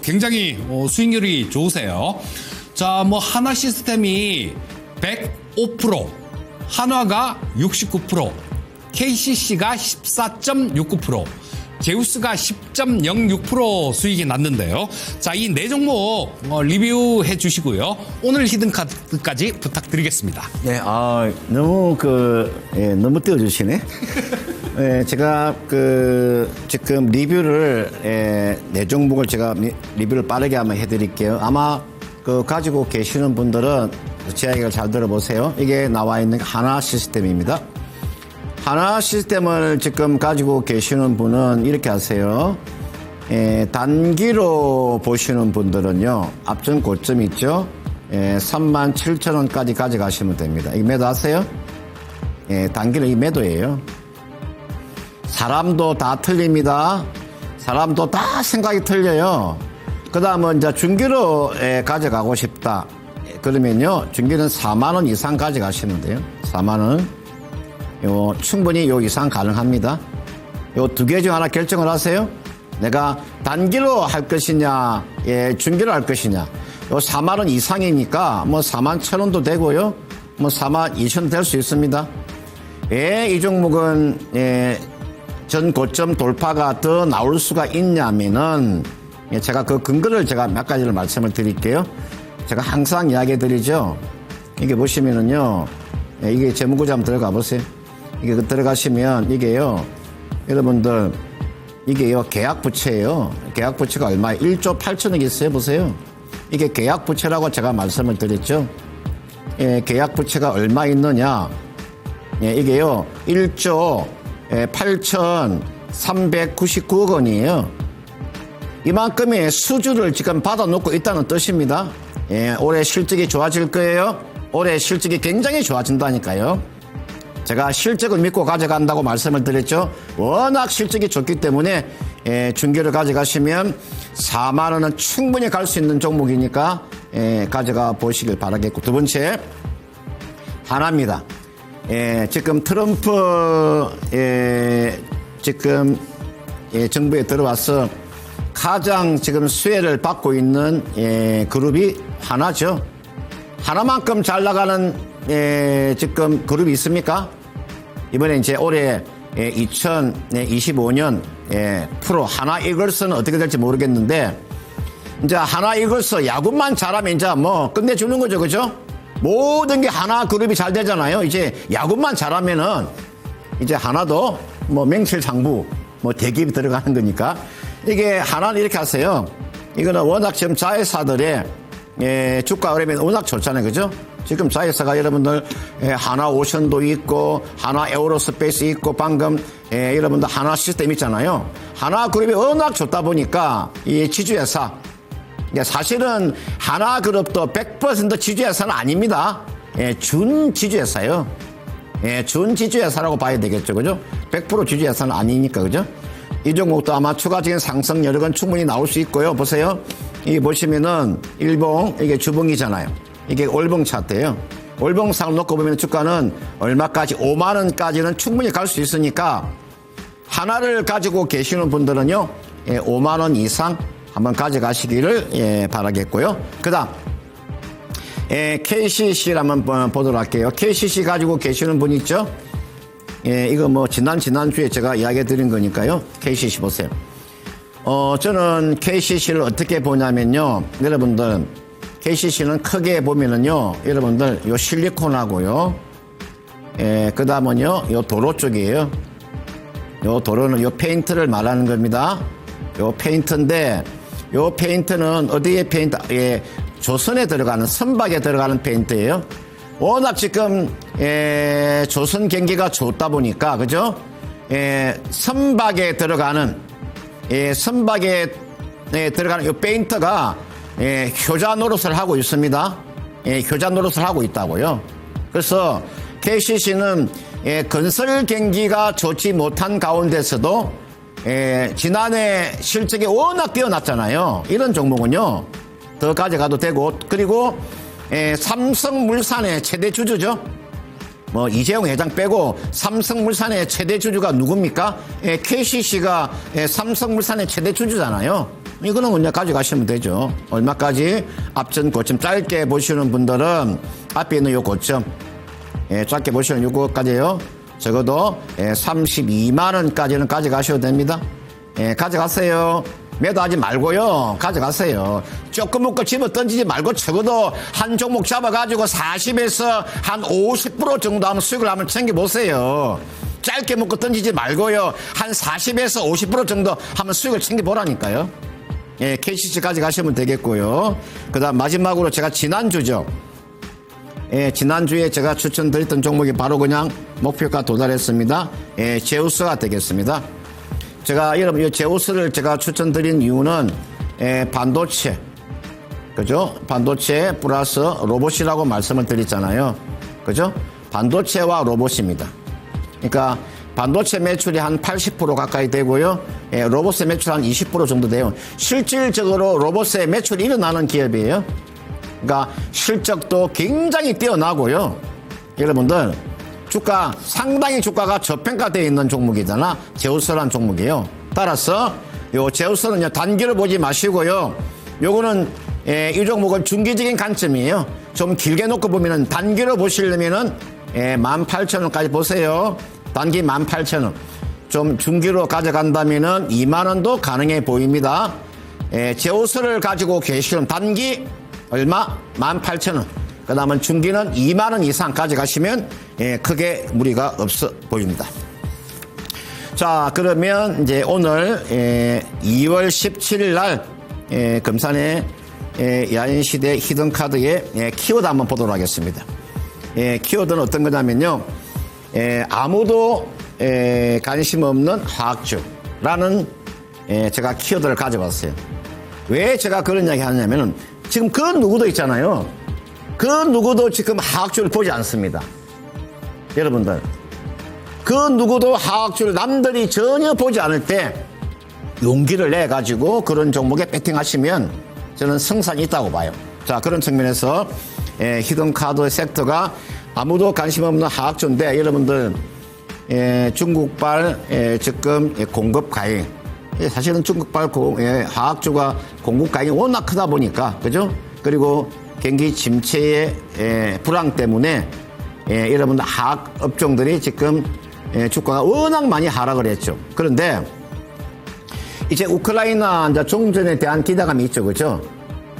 Speaker 3: 굉장히 수익률이 좋으세요. 자, 뭐 한화 시스템이 105%, 한화가 69%, KCC가 14.69%, 제우스가 10.06% 수익이 났는데요. 자, 이 네 종목 리뷰해 주시고요. 오늘 히든카드까지 부탁드리겠습니다.
Speaker 2: 네, 너무 너무 띄워주시네. 제가 지금 리뷰를 네 종목을 제가 리뷰를 빠르게 한번 해드릴게요. 아마 가지고 계시는 분들은 제 이야기를 잘 들어보세요. 이게 나와 있는 하나 시스템입니다. 하나 시스템을 지금 가지고 계시는 분은 이렇게 하세요. 단기로 보시는 분들은요, 앞전 고점 있죠? 37,000원까지 가져가시면 됩니다. 이게 매도 하세요? 단기로 이 매도예요. 사람도 다 틀립니다. 사람도 다 생각이 틀려요. 그 다음은 이제 중기로 가져가고 싶다. 그러면요, 중기는 4만원 이상 가져가시면 돼요. 4만원. 충분히 요 이상 가능합니다. 요 두 개 중 하나 결정을 하세요. 내가 단기로 할 것이냐, 중기로 할 것이냐. 요 4만원 이상이니까 뭐 41,000원도 되고요. 뭐 42,000원 될 수 있습니다. 왜 이 종목은 전 고점 돌파가 더 나올 수가 있냐면은 제가 그 근거를 제가 몇 가지를 말씀을 드릴게요. 제가 항상 이야기 드리죠. 이게 보시면은요, 이게 재무구자 한번 들어가 보세요. 이게 들어가시면 이게요, 여러분들, 이게요, 계약부채예요. 계약부채가 얼마예요? 1조 8천억 있어요. 보세요. 이게 계약부채라고 제가 말씀을 드렸죠. 계약부채가 얼마 있느냐? 이게요, 1조 8,399억 원이에요. 이만큼의 수주를 지금 받아놓고 있다는 뜻입니다. 올해 실적이 좋아질 거예요. 올해 실적이 굉장히 좋아진다니까요. 제가 실적을 믿고 가져간다고 말씀을 드렸죠. 워낙 실적이 좋기 때문에 중기를 가져가시면 4만 원은 충분히 갈 수 있는 종목이니까 가져가 보시길 바라겠고, 두 번째 하나입니다. 지금 트럼프 지금 정부에 들어와서 가장 지금 수혜를 받고 있는 그룹이 하나죠. 하나만큼 잘 나가는 지금 그룹이 있습니까? 이번에 이제 올해 2025년 프로 하나 이글스는 어떻게 될지 모르겠는데, 이제 하나 이글스 야구만 잘하면 이제 뭐 끝내주는 거죠, 그죠? 모든 게 하나 그룹이 잘 되잖아요. 이제 야구만 잘하면은 이제 하나도 뭐 명실상부 뭐 대기업이 들어가는 거니까, 이게 하나는 이렇게 하세요. 이거는 워낙 지금 자회사들의 주가 흐름이 워낙 좋잖아요, 그죠? 지금 자회사가 여러분들 하나 오션도 있고 하나 에어로스페이스 있고 방금 여러분들 하나 시스템 있잖아요. 하나 그룹이 워낙 좋다 보니까 이 지주회사, 사실은 하나 그룹도 100% 지주회사는 아닙니다. 준 지주회사예요. 준 지주회사라고 봐야 되겠죠, 그죠? 100% 지주회사는 아니니까, 그죠? 이 종목도 아마 추가적인 상승 여력은 충분히 나올 수 있고요. 보세요. 이 보시면은 일봉, 이게 주봉이잖아요. 이게 월봉 차트예요. 월봉상을 놓고 보면 주가는 얼마까지, 5만 원까지는 충분히 갈 수 있으니까 하나를 가지고 계시는 분들은요, 5만 원 이상 한번 가져가시기를 바라겠고요. 그 다음, KCC를 한번 보도록 할게요. KCC 가지고 계시는 분 있죠? 이거 뭐 지난주에 제가 이야기 드린 거니까요. KCC 보세요. 저는 KCC를 어떻게 보냐면요. 여러분들, KCC는 크게 보면은요, 여러분들, 요 실리콘하고요, 그 다음은요, 요 도로 쪽이에요. 요 도로는 요 페인트를 말하는 겁니다. 요 페인트인데, 요 페인트는 어디에 페인트, 조선에 들어가는, 선박에 들어가는 페인트예요. 워낙 지금, 조선 경기가 좋다 보니까, 그죠? 선박에 들어가는, 선박에 들어가는 요 페인트가, 효자 노릇을 하고 있습니다. 효자 노릇을 하고 있다고요. 그래서 KCC는 건설 경기가 좋지 못한 가운데서도 지난해 실적이 워낙 뛰어났잖아요. 이런 종목은요, 더 가져가도 되고, 그리고 삼성물산의 최대 주주죠. 뭐 이재용 회장 빼고 삼성물산의 최대 주주가 누굽니까? KCC가 삼성물산의 최대 주주잖아요. 이거는 그냥 가져가시면 되죠. 얼마까지? 앞전 고점 짧게 보시는 분들은 앞에 있는 요 고점, 짧게 보시는 요거까지요. 적어도 32만 원까지는 가져가셔도 됩니다. 가져가세요. 매도하지 말고요. 가져가세요. 조금 먹고 집어 던지지 말고 적어도 한 종목 잡아가지고 40에서 한 50% 정도 하면 수익을 한번 챙겨보세요. 짧게 먹고 던지지 말고요. 한 40에서 50% 정도 하면 수익을 챙겨보라니까요. KCC 가져가시면 되겠고요. 그 다음 마지막으로 제가 지난주죠. 지난주에 제가 추천드렸던 종목이 바로 그냥 목표가 도달했습니다. 제우스가 되겠습니다. 제가 여러분 이 제우스를 제가 추천드린 이유는 반도체, 그죠? 반도체 플러스 로봇이라고 말씀을 드렸잖아요. 그죠? 반도체와 로봇입니다. 그러니까 반도체 매출이 한 80% 가까이 되고요. 로봇의 매출 한 20% 정도 돼요. 실질적으로 로봇의 매출이 일어나는 기업이에요. 그러니까 실적도 굉장히 뛰어나고요. 여러분들 상당히 주가가 저평가되어 있는 종목이잖아. 제우스라는 종목이에요. 따라서 요 제우스는요, 단기로 보지 마시고요. 요거는 이 종목은 중기적인 관점이에요. 좀 길게 놓고 보면은 단기로 보시려면은 18,000원까지 보세요. 단기 18,000원. 좀 중기로 가져간다면은 2만 원도 가능해 보입니다. 제우스를 가지고 계시는 단기 얼마? 18,000원. 그 다음은 중기는 2만 원 이상 가져가시면 크게 무리가 없어 보입니다. 자, 그러면 이제 오늘 2월 17일 날 금산의 야인시대 히든카드의 키워드 한번 보도록 하겠습니다. 키워드는 어떤 거냐면요, 아무도 관심 없는 화학주라는 제가 키워드를 가져봤어요. 왜 제가 그런 이야기 하냐면은 지금 그 누구도 있잖아요. 그 누구도 지금 화학주를 보지 않습니다. 여러분들, 그 누구도 화학주를 남들이 전혀 보지 않을 때 용기를 내 가지고 그런 종목에 배팅하시면 저는 승산이 있다고 봐요. 자, 그런 측면에서 히든카드 섹터가 아무도 관심 없는 화학주인데, 여러분들 중국발 지금 공급 과잉, 사실은 중국발 화학주가 공급 과잉이 워낙 크다 보니까, 그죠? 그리고 경기 침체의 불황 때문에 여러분들 화학 업종들이 지금 주가가 워낙 많이 하락을 했죠. 그런데 이제 우크라이나 종전에 대한 기대감이 있죠, 그죠?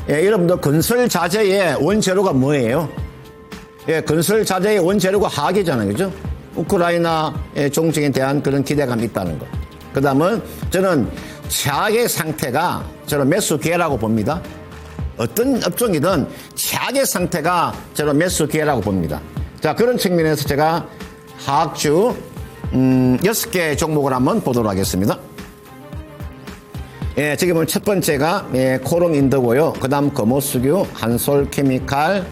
Speaker 2: 여러분들 건설 자재의 원재료가 뭐예요? 건설 자재의 원재료가 화학이잖아요, 그죠? 우크라이나 종전에 대한 그런 기대감이 있다는 거. 그 다음은 저는 최악의 상태가 저는 매수 기회라고 봅니다. 어떤 업종이든 최악의 상태가 저는 매수 기회라고 봅니다. 자, 그런 측면에서 제가 화학주 6개 종목을 한번 보도록 하겠습니다. 지금 첫 번째가 코롱인더고요. 그 다음 금호수규, 한솔케미칼,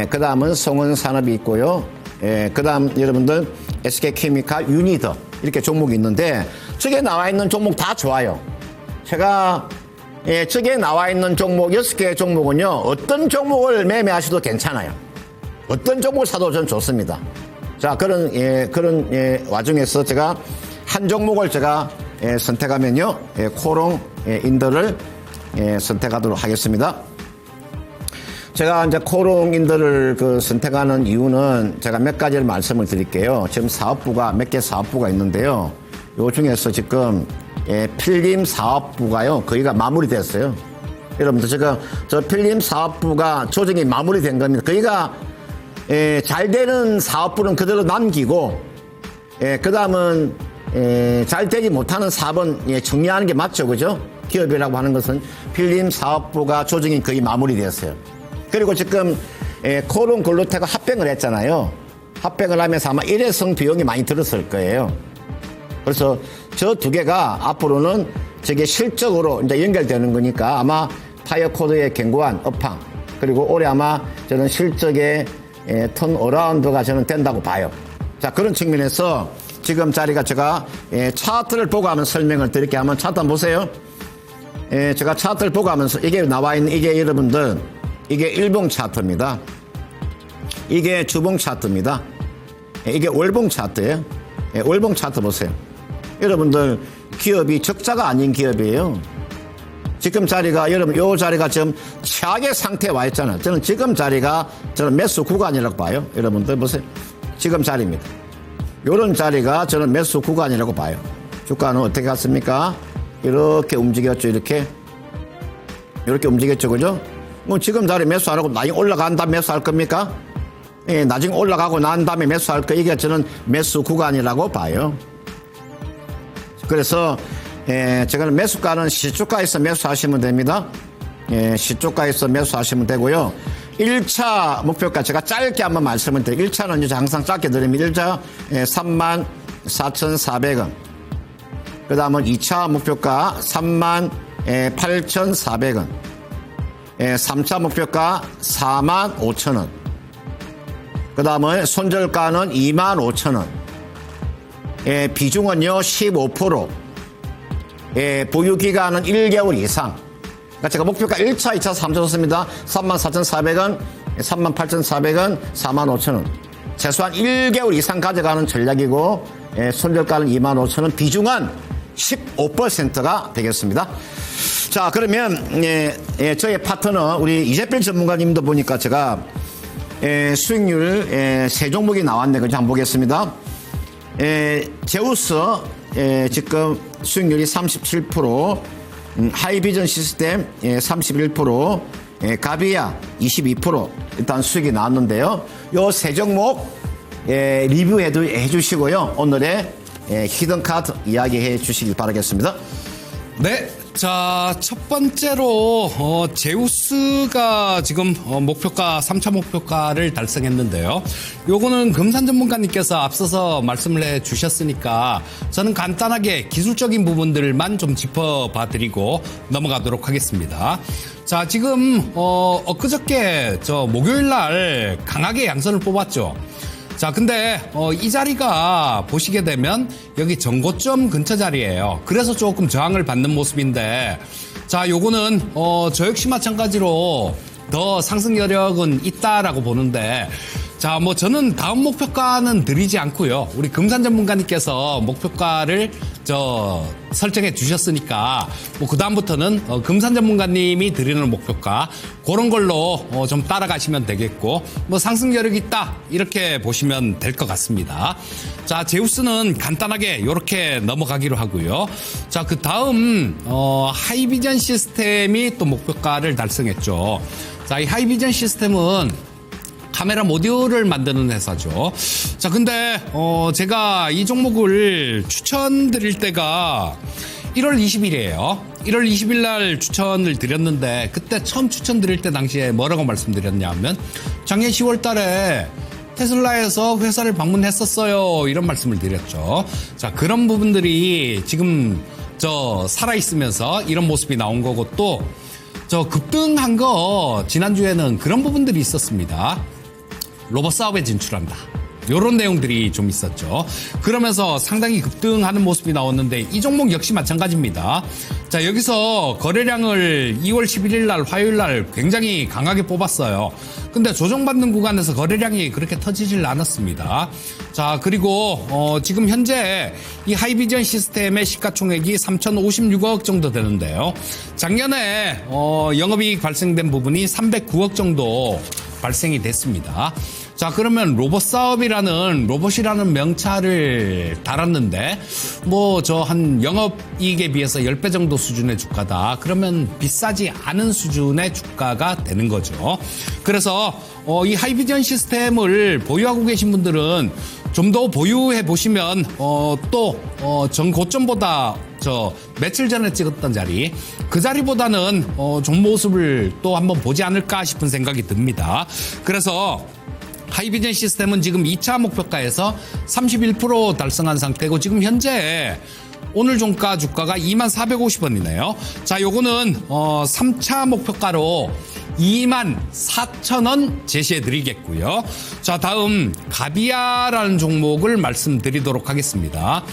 Speaker 2: 그 다음은 성원산업이 있고요. 그 다음 여러분들 SK케미칼, 유니더. 이렇게 종목이 있는데 저게 나와 있는 종목 다 좋아요. 제가 저게 나와 있는 종목 6개의 종목은요. 어떤 종목을 매매하셔도 괜찮아요. 어떤 종목을 사도 전 좋습니다. 자, 그런 와중에서 제가 한 종목을 제가 선택하면요. 코롱 인더를 선택하도록 하겠습니다. 제가 이제 코롱 인더를 선택하는 이유는 제가 몇 가지를 말씀을 드릴게요. 지금 사업부가 몇 개 사업부가 있는데요. 요 중에서 지금 필름 사업부가요. 거기가 마무리됐어요. 여러분들 지금 저 필름 사업부가 조정이 마무리된 겁니다. 거기가 잘 되는 사업부는 그대로 남기고 그 다음은 잘 되지 못하는 사업은 정리하는 게 맞죠. 그죠? 기업이라고 하는 것은 필름 사업부가 조정이 거의 마무리되었어요. 그리고 지금 코롱 글루텍과 합병을 했잖아요. 합병을 하면서 아마 일회성 비용이 많이 들었을 거예요. 그래서 저 두 개가 앞으로는 저게 실적으로 이제 연결되는 거니까 아마 타이어코드의 견고한 업황 그리고 올해 아마 저는 실적의 턴어라운드가 저는 된다고 봐요. 자, 그런 측면에서 지금 자리가 제가 차트를 보고 하면 설명을 드릴게요. 한번 차트 한번 보세요. 제가 차트를 보고 하면서 이게 나와 있는 이게 여러분들 이게 일봉 차트입니다. 이게 주봉 차트입니다. 이게 월봉 차트예요. 월봉 차트 보세요. 여러분들 기업이 적자가 아닌 기업이에요. 지금 자리가 여러분 요 자리가 지금 최악의 상태에 와 있잖아요. 저는 지금 자리가 저는 매수 구간이라고 봐요. 여러분들 보세요. 지금 자리입니다. 요런 자리가 저는 매수 구간이라고 봐요. 주가는 어떻게 갔습니까? 이렇게 움직였죠. 이렇게 움직였죠. 그죠? 뭐 지금 자리 매수 안 하고 나중에 올라간 다음에 매수할 겁니까? 나중에 올라가고 난 다음에 매수할 거 이게 저는 매수 구간이라고 봐요. 그래서 제가 매수가는 시초가에서 매수하시면 됩니다. 시초가에서 매수하시면 되고요. 1차 목표가 제가 짧게 한번 말씀을 드릴게요. 1차는 이제 항상 짧게 드립니다. 1차 34,400원. 그 다음은 2차 목표가 38,400원. 3차 목표가 45,000원. 그 다음에 손절가는 25,000원. 비중은요 15%. 보유기간은 1개월 이상. 그러니까 제가 목표가 1차, 2차, 3차 좋습니다. 34,400원, 38,400원, 45,000원. 최소한 1개월 이상 가져가는 전략이고 손절가는 25,000원. 비중은 15%가 되겠습니다. 자, 그러면 저의 파트너 우리 이재필 전문가님도 보니까 제가 수익률 세 종목이 나왔네. 그죠? 한번 보겠습니다. 제우스 지금 수익률이 37%, 하이비전 시스템 31%, 가비아 22% 일단 수익이 나왔는데요. 요 세 종목 리뷰해 주시고요. 오늘의 히든카드 이야기해 주시길 바라겠습니다.
Speaker 3: 네. 자, 첫 번째로 제우스가 지금 목표가 3차 목표가를 달성했는데요. 요거는 금산 전문가님께서 앞서서 말씀을 해 주셨으니까 저는 간단하게 기술적인 부분들만 좀 짚어봐 드리고 넘어가도록 하겠습니다. 자, 지금 엊그저께 목요일 날 강하게 양선을 뽑았죠. 자, 근데 이 자리가 보시게 되면 여기 전고점 근처 자리예요. 그래서 조금 저항을 받는 모습인데, 자, 요거는 저 역시 마찬가지로 더 상승 여력은 있다라고 보는데, 자, 뭐 저는 다음 목표가는 드리지 않고요. 우리 금산 전문가님께서 목표가를 설정해 주셨으니까 뭐 그다음부터는 금산 전문가님이 드리는 목표가 그런 걸로 좀 따라가시면 되겠고, 뭐 상승 여력이 있다 이렇게 보시면 될 것 같습니다. 자, 제우스는 간단하게 이렇게 넘어가기로 하고요. 자, 그 다음 하이비전 시스템이 또 목표가를 달성했죠. 자, 이 하이비전 시스템은 카메라 모듈을 만드는 회사죠. 자, 근데 제가 이 종목을 추천드릴 때가 1월 20일이에요. 1월 20일 날 추천을 드렸는데, 그때 처음 추천드릴 때 당시에 뭐라고 말씀드렸냐면 작년 10월 달에 테슬라에서 회사를 방문했었어요, 이런 말씀을 드렸죠. 자, 그런 부분들이 지금 살아있으면서 이런 모습이 나온 거고, 또 급등한 거 지난주에는 그런 부분들이 있었습니다. 로봇 사업에 진출한다. 요런 내용들이 좀 있었죠. 그러면서 상당히 급등하는 모습이 나왔는데 이 종목 역시 마찬가지입니다. 자, 여기서 거래량을 2월 11일 날 화요일 날 굉장히 강하게 뽑았어요. 근데 조정받는 구간에서 거래량이 그렇게 터지질 않았습니다. 자, 그리고 지금 현재 이 하이비전 시스템의 시가총액이 3,056억 정도 되는데요. 작년에 영업이익 발생된 부분이 309억 정도 발생이 됐습니다. 자, 그러면 로봇사업이라는 로봇이라는 명찰을 달았는데 뭐 저 한 영업이익에 비해서 10배 정도 수준의 주가다. 그러면 비싸지 않은 수준의 주가가 되는 거죠. 그래서 이 하이비전 시스템을 보유하고 계신 분들은 좀 더 보유해 보시면 또 전 고점보다 저 며칠 전에 찍었던 자리 그 자리보다는 좋은 모습을 또 한번 보지 않을까 싶은 생각이 듭니다. 그래서 하이비전 시스템은 지금 2차 목표가에서 31% 달성한 상태고 지금 현재 오늘 종가 주가가 24,450원이네요. 자, 요거는 3차 목표가로 24,000원 제시해 드리겠고요. 자, 다음 가비아라는 종목을 말씀드리도록 하겠습니다.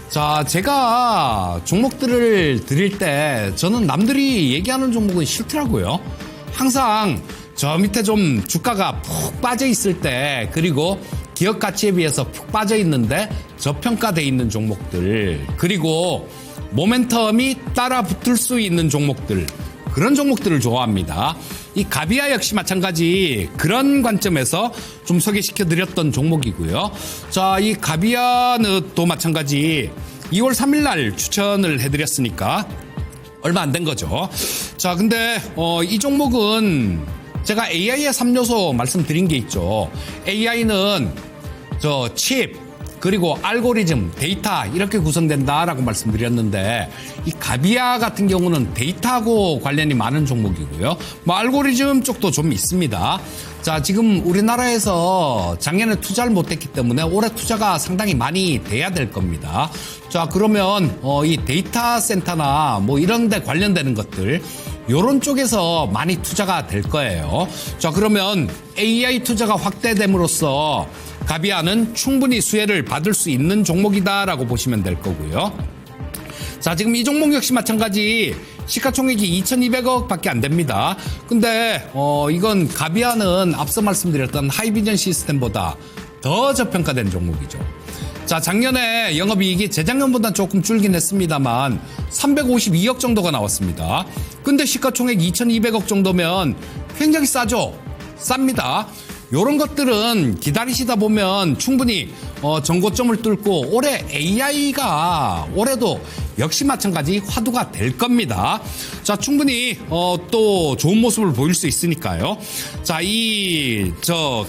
Speaker 3: 자, 제가 종목들을 드릴 때 저는 남들이 얘기하는 종목은 싫더라고요. 항상 저 밑에 좀 주가가 푹 빠져 있을 때 그리고 기업 가치에 비해서 푹 빠져 있는데 저평가돼 있는 종목들 그리고 모멘텀이 따라 붙을 수 있는 종목들 그런 종목들을 좋아합니다. 이 가비아 역시 마찬가지 그런 관점에서 좀 소개시켜 드렸던 종목이고요. 자, 이 가비아는 또 마찬가지 2월 3일 날 추천을 해드렸으니까 얼마 안 된 거죠. 자, 근데 이 종목은 제가 AI의 3요소 말씀드린 게 있죠. AI는 저 칩, 그리고 알고리즘, 데이터 이렇게 구성된다라고 말씀드렸는데 이 가비아 같은 경우는 데이터하고 관련이 많은 종목이고요. 뭐 알고리즘 쪽도 좀 있습니다. 자, 지금 우리나라에서 작년에 투자를 못했기 때문에 올해 투자가 상당히 많이 돼야 될 겁니다. 자, 그러면 이 데이터 센터나 뭐 이런 데 관련되는 것들 요런 쪽에서 많이 투자가 될 거예요. 자, 그러면 AI 투자가 확대됨으로써 가비아는 충분히 수혜를 받을 수 있는 종목이다라고 보시면 될 거고요. 자, 지금 이 종목 역시 마찬가지 시가총액이 2,200억 밖에 안 됩니다. 근데 이건 가비아는 앞서 말씀드렸던 하이비전 시스템보다 더 저평가된 종목이죠. 자, 작년에 영업이익이 재작년보다 조금 줄긴 했습니다만 352억 정도가 나왔습니다. 근데 시가총액 2,200억 정도면 굉장히 싸죠? 쌉니다. 요런 것들은 기다리시다 보면 충분히 전고점을 뚫고 올해 AI가 올해도 역시 마찬가지 화두가 될 겁니다. 자, 충분히 또 좋은 모습을 보일 수 있으니까요. 자,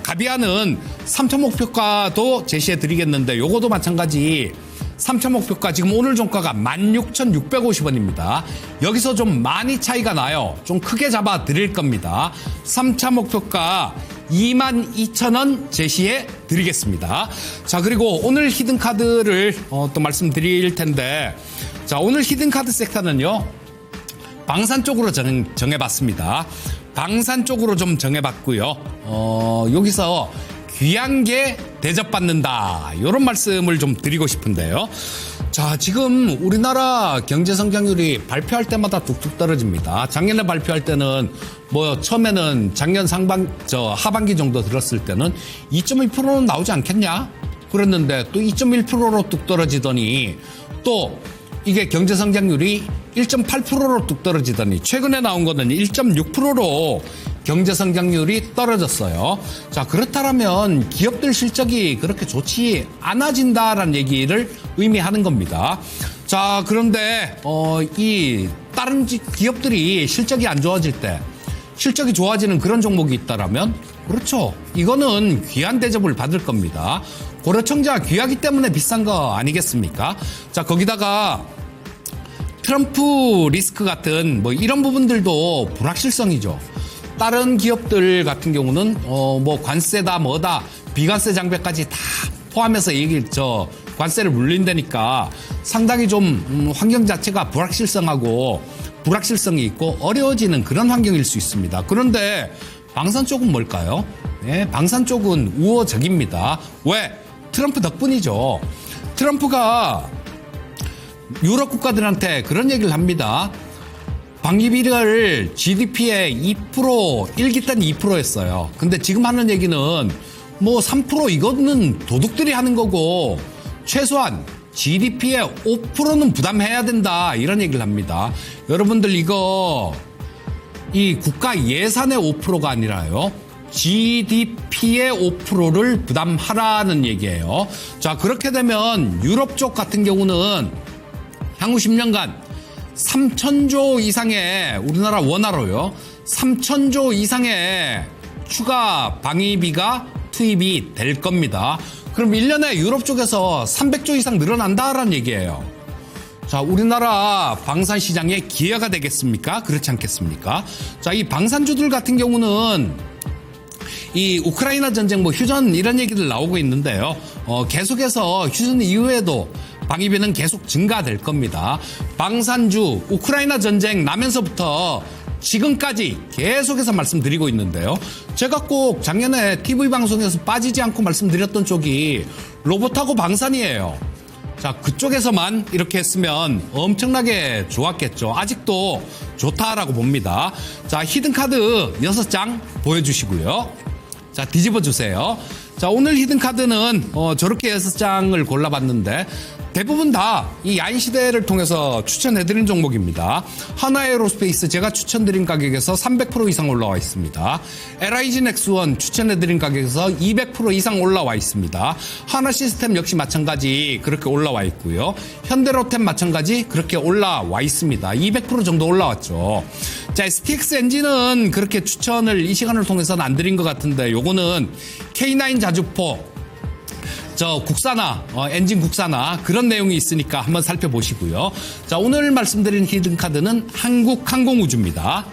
Speaker 3: 가비아는 3차 목표가도 제시해 드리겠는데 요거도 마찬가지 3차 목표가 지금 오늘 종가가 16,650원입니다. 여기서 좀 많이 차이가 나요. 좀 크게 잡아 드릴 겁니다. 3차 목표가 22,000원 제시해 드리겠습니다. 자, 그리고 오늘 히든카드를 또 말씀드릴 텐데 자, 오늘 히든카드 섹터는요 방산 쪽으로 정해봤습니다. 방산 쪽으로 좀 정해봤고요. 여기서 귀한 게 대접받는다 이런 말씀을 좀 드리고 싶은데요. 자, 지금 우리나라 경제 성장률이 발표할 때마다 뚝뚝 떨어집니다. 작년에 발표할 때는 뭐 처음에는 작년 하반기 정도 들었을 때는 2.2%는 나오지 않겠냐 그랬는데 또 2.1%로 뚝 떨어지더니 또 이게 경제 성장률이 1.8%로 뚝 떨어지더니 최근에 나온 거는 1.6%로 경제 성장률이 떨어졌어요. 자, 그렇다면 기업들 실적이 그렇게 좋지 않아진다라는 얘기를 의미하는 겁니다. 자, 그런데 이 다른 기업들이 실적이 안 좋아질 때 실적이 좋아지는 그런 종목이 있다라면 그렇죠. 이거는 귀한 대접을 받을 겁니다. 고려청자 귀하기 때문에 비싼 거 아니겠습니까? 자, 거기다가 트럼프 리스크 같은 뭐 이런 부분들도 불확실성이죠. 다른 기업들 같은 경우는 뭐 관세다 뭐다 비관세 장벽까지 다 포함해서 관세를 물린다니까 상당히 좀 환경 자체가 불확실성이 있고 어려워지는 그런 환경일 수 있습니다. 그런데 방산 쪽은 뭘까요? 네, 방산 쪽은 우호적입니다. 왜? 트럼프 덕분이죠. 트럼프가 유럽 국가들한테 그런 얘기를 합니다. 방위비를 GDP의 2%, 일기 때는 2%였어요. 근데 지금 하는 얘기는 뭐 3% 이거는 도둑들이 하는 거고 최소한 GDP의 5%는 부담해야 된다. 이런 얘기를 합니다. 여러분들 이거 이 국가 예산의 5%가 아니라요. GDP의 5%를 부담하라는 얘기예요. 자, 그렇게 되면 유럽 쪽 같은 경우는 향후 10년간 3,000조 이상의 우리나라 원화로요. 3,000조 이상의 추가 방위비가 투입이 될 겁니다. 그럼 1년에 유럽 쪽에서 300조 이상 늘어난다라는 얘기예요. 자, 우리나라 방산 시장에 기회가 되겠습니까? 그렇지 않겠습니까? 자, 이 방산주들 같은 경우는 이 우크라이나 전쟁 뭐 휴전 이런 얘기들 나오고 있는데요. 계속해서 휴전 이후에도 방위비는 계속 증가될 겁니다. 방산주 우크라이나 전쟁 나면서부터 지금까지 계속해서 말씀드리고 있는데요. 제가 꼭 작년에 TV 방송에서 빠지지 않고 말씀드렸던 쪽이 로봇하고 방산이에요. 자, 그쪽에서만 이렇게 했으면 엄청나게 좋았겠죠. 아직도 좋다라고 봅니다. 자, 히든카드 6장 보여주시고요. 자, 뒤집어 주세요. 자, 오늘 히든카드는 저렇게 6장을 골라봤는데 대부분 다 이 야인 시대를 통해서 추천해드린 종목입니다. 하나에어로스페이스 제가 추천드린 가격에서 300% 이상 올라와 있습니다. LIG 넥스원 추천해드린 가격에서 200% 이상 올라와 있습니다. 하나시스템 역시 마찬가지 그렇게 올라와 있고요. 현대로템 마찬가지 그렇게 올라와 있습니다. 200% 정도 올라왔죠. 자, STX 엔진은 그렇게 추천을 이 시간을 통해서는 안 드린 것 같은데 요거는 K9 자주포 국산화, 엔진 국산화 그런 내용이 있으니까 한번 살펴보시고요. 자, 오늘 말씀드린 히든카드는 한국항공우주입니다.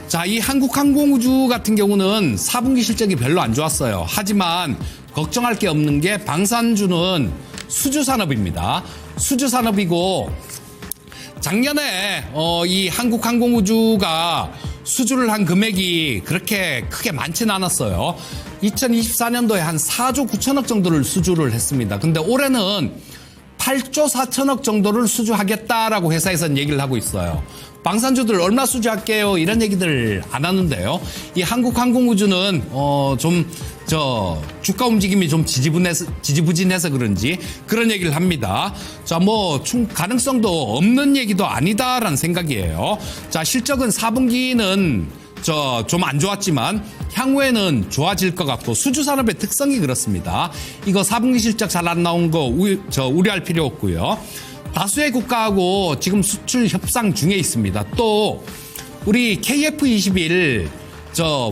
Speaker 3: 자, 이 한국항공우주 같은 경우는 4분기 실적이 별로 안 좋았어요. 하지만 걱정할 게 없는 게 방산주는 수주산업입니다. 수주산업이고 작년에 이 한국항공우주가 수주를 한 금액이 그렇게 크게 많지는 않았어요. 2024년도에 한 4조 9천억 정도를 수주를 했습니다. 근데 올해는 8조 4천억 정도를 수주하겠다라고 회사에서는 얘기를 하고 있어요. 방산주들 얼마 수주할게요 이런 얘기들 안 하는데요. 이 한국항공우주는 주가 움직임이 좀 지지부진해서 그런지 그런 얘기를 합니다. 자, 뭐 가능성도 없는 얘기도 아니다라는 생각이에요. 자, 실적은 4분기는 좀 안 좋았지만 향후에는 좋아질 것 같고 수주산업의 특성이 그렇습니다. 이거 4분기 실적 잘 안 나온 거 우려할 필요 없고요. 다수의 국가하고 지금 수출 협상 중에 있습니다. 또 우리 KF-21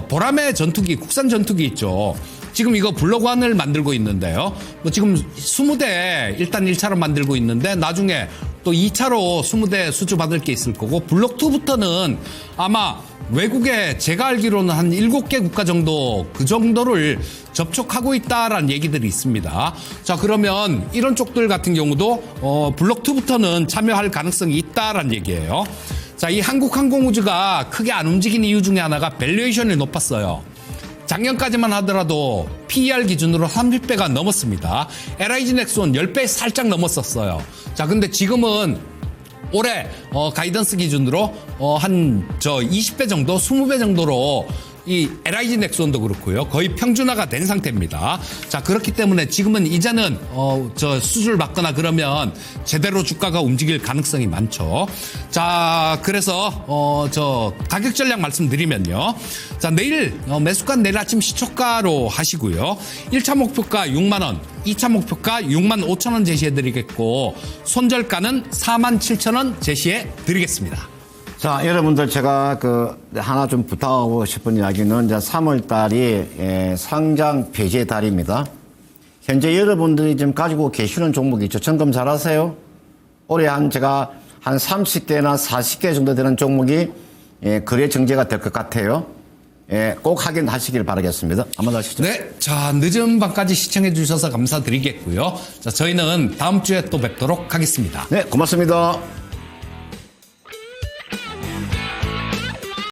Speaker 3: 보라매 전투기 국산 전투기 있죠. 지금 이거 블록1을 만들고 있는데요. 뭐 지금 20대 일단 1차로 만들고 있는데 나중에 또 2차로 20대 수주 받을 게 있을 거고 블록2부터는 아마 외국에 제가 알기로는 한 7개 국가 정도 그 정도를 접촉하고 있다라는 얘기들이 있습니다. 자, 그러면 이런 쪽들 같은 경우도 블록2부터는 참여할 가능성이 있다라는 얘기예요. 자, 이 한국항공우주가 크게 안 움직인 이유 중에 하나가 밸류에이션이 높았어요. 작년까지만 하더라도 PER 기준으로 30배가 넘었습니다. LIG 넥스원 10배 살짝 넘었었어요. 자, 근데 지금은 올해 가이던스 기준으로 한 20배 정도, 20배 정도로 이 LIG 넥스원도 그렇고요. 거의 평준화가 된 상태입니다. 자, 그렇기 때문에 지금은 이제는 수주를 받거나 그러면 제대로 주가가 움직일 가능성이 많죠. 자, 그래서 가격 전략 말씀드리면요. 자, 내일 매수가 내일 아침 시초가로 하시고요. 1차 목표가 6만 원, 2차 목표가 6만 5천 원 제시해 드리겠고 손절가는 4만 7천 원 제시해 드리겠습니다.
Speaker 2: 자, 여러분들 제가 하나 좀 부탁하고 싶은 이야기는 이제 3월 달이 상장 폐지의 달입니다. 현재 여러분들이 지금 가지고 계시는 종목이 있죠. 점검 잘 하세요. 올해 제가 한 30개나 40개 정도 되는 종목이 거래 정지가 될 것 같아요. 꼭 확인하시길 바라겠습니다. 한번 하시죠.
Speaker 3: 네. 자, 늦은 밤까지 시청해 주셔서 감사드리겠고요. 자, 저희는 다음 주에 또 뵙도록 하겠습니다.
Speaker 2: 네, 고맙습니다.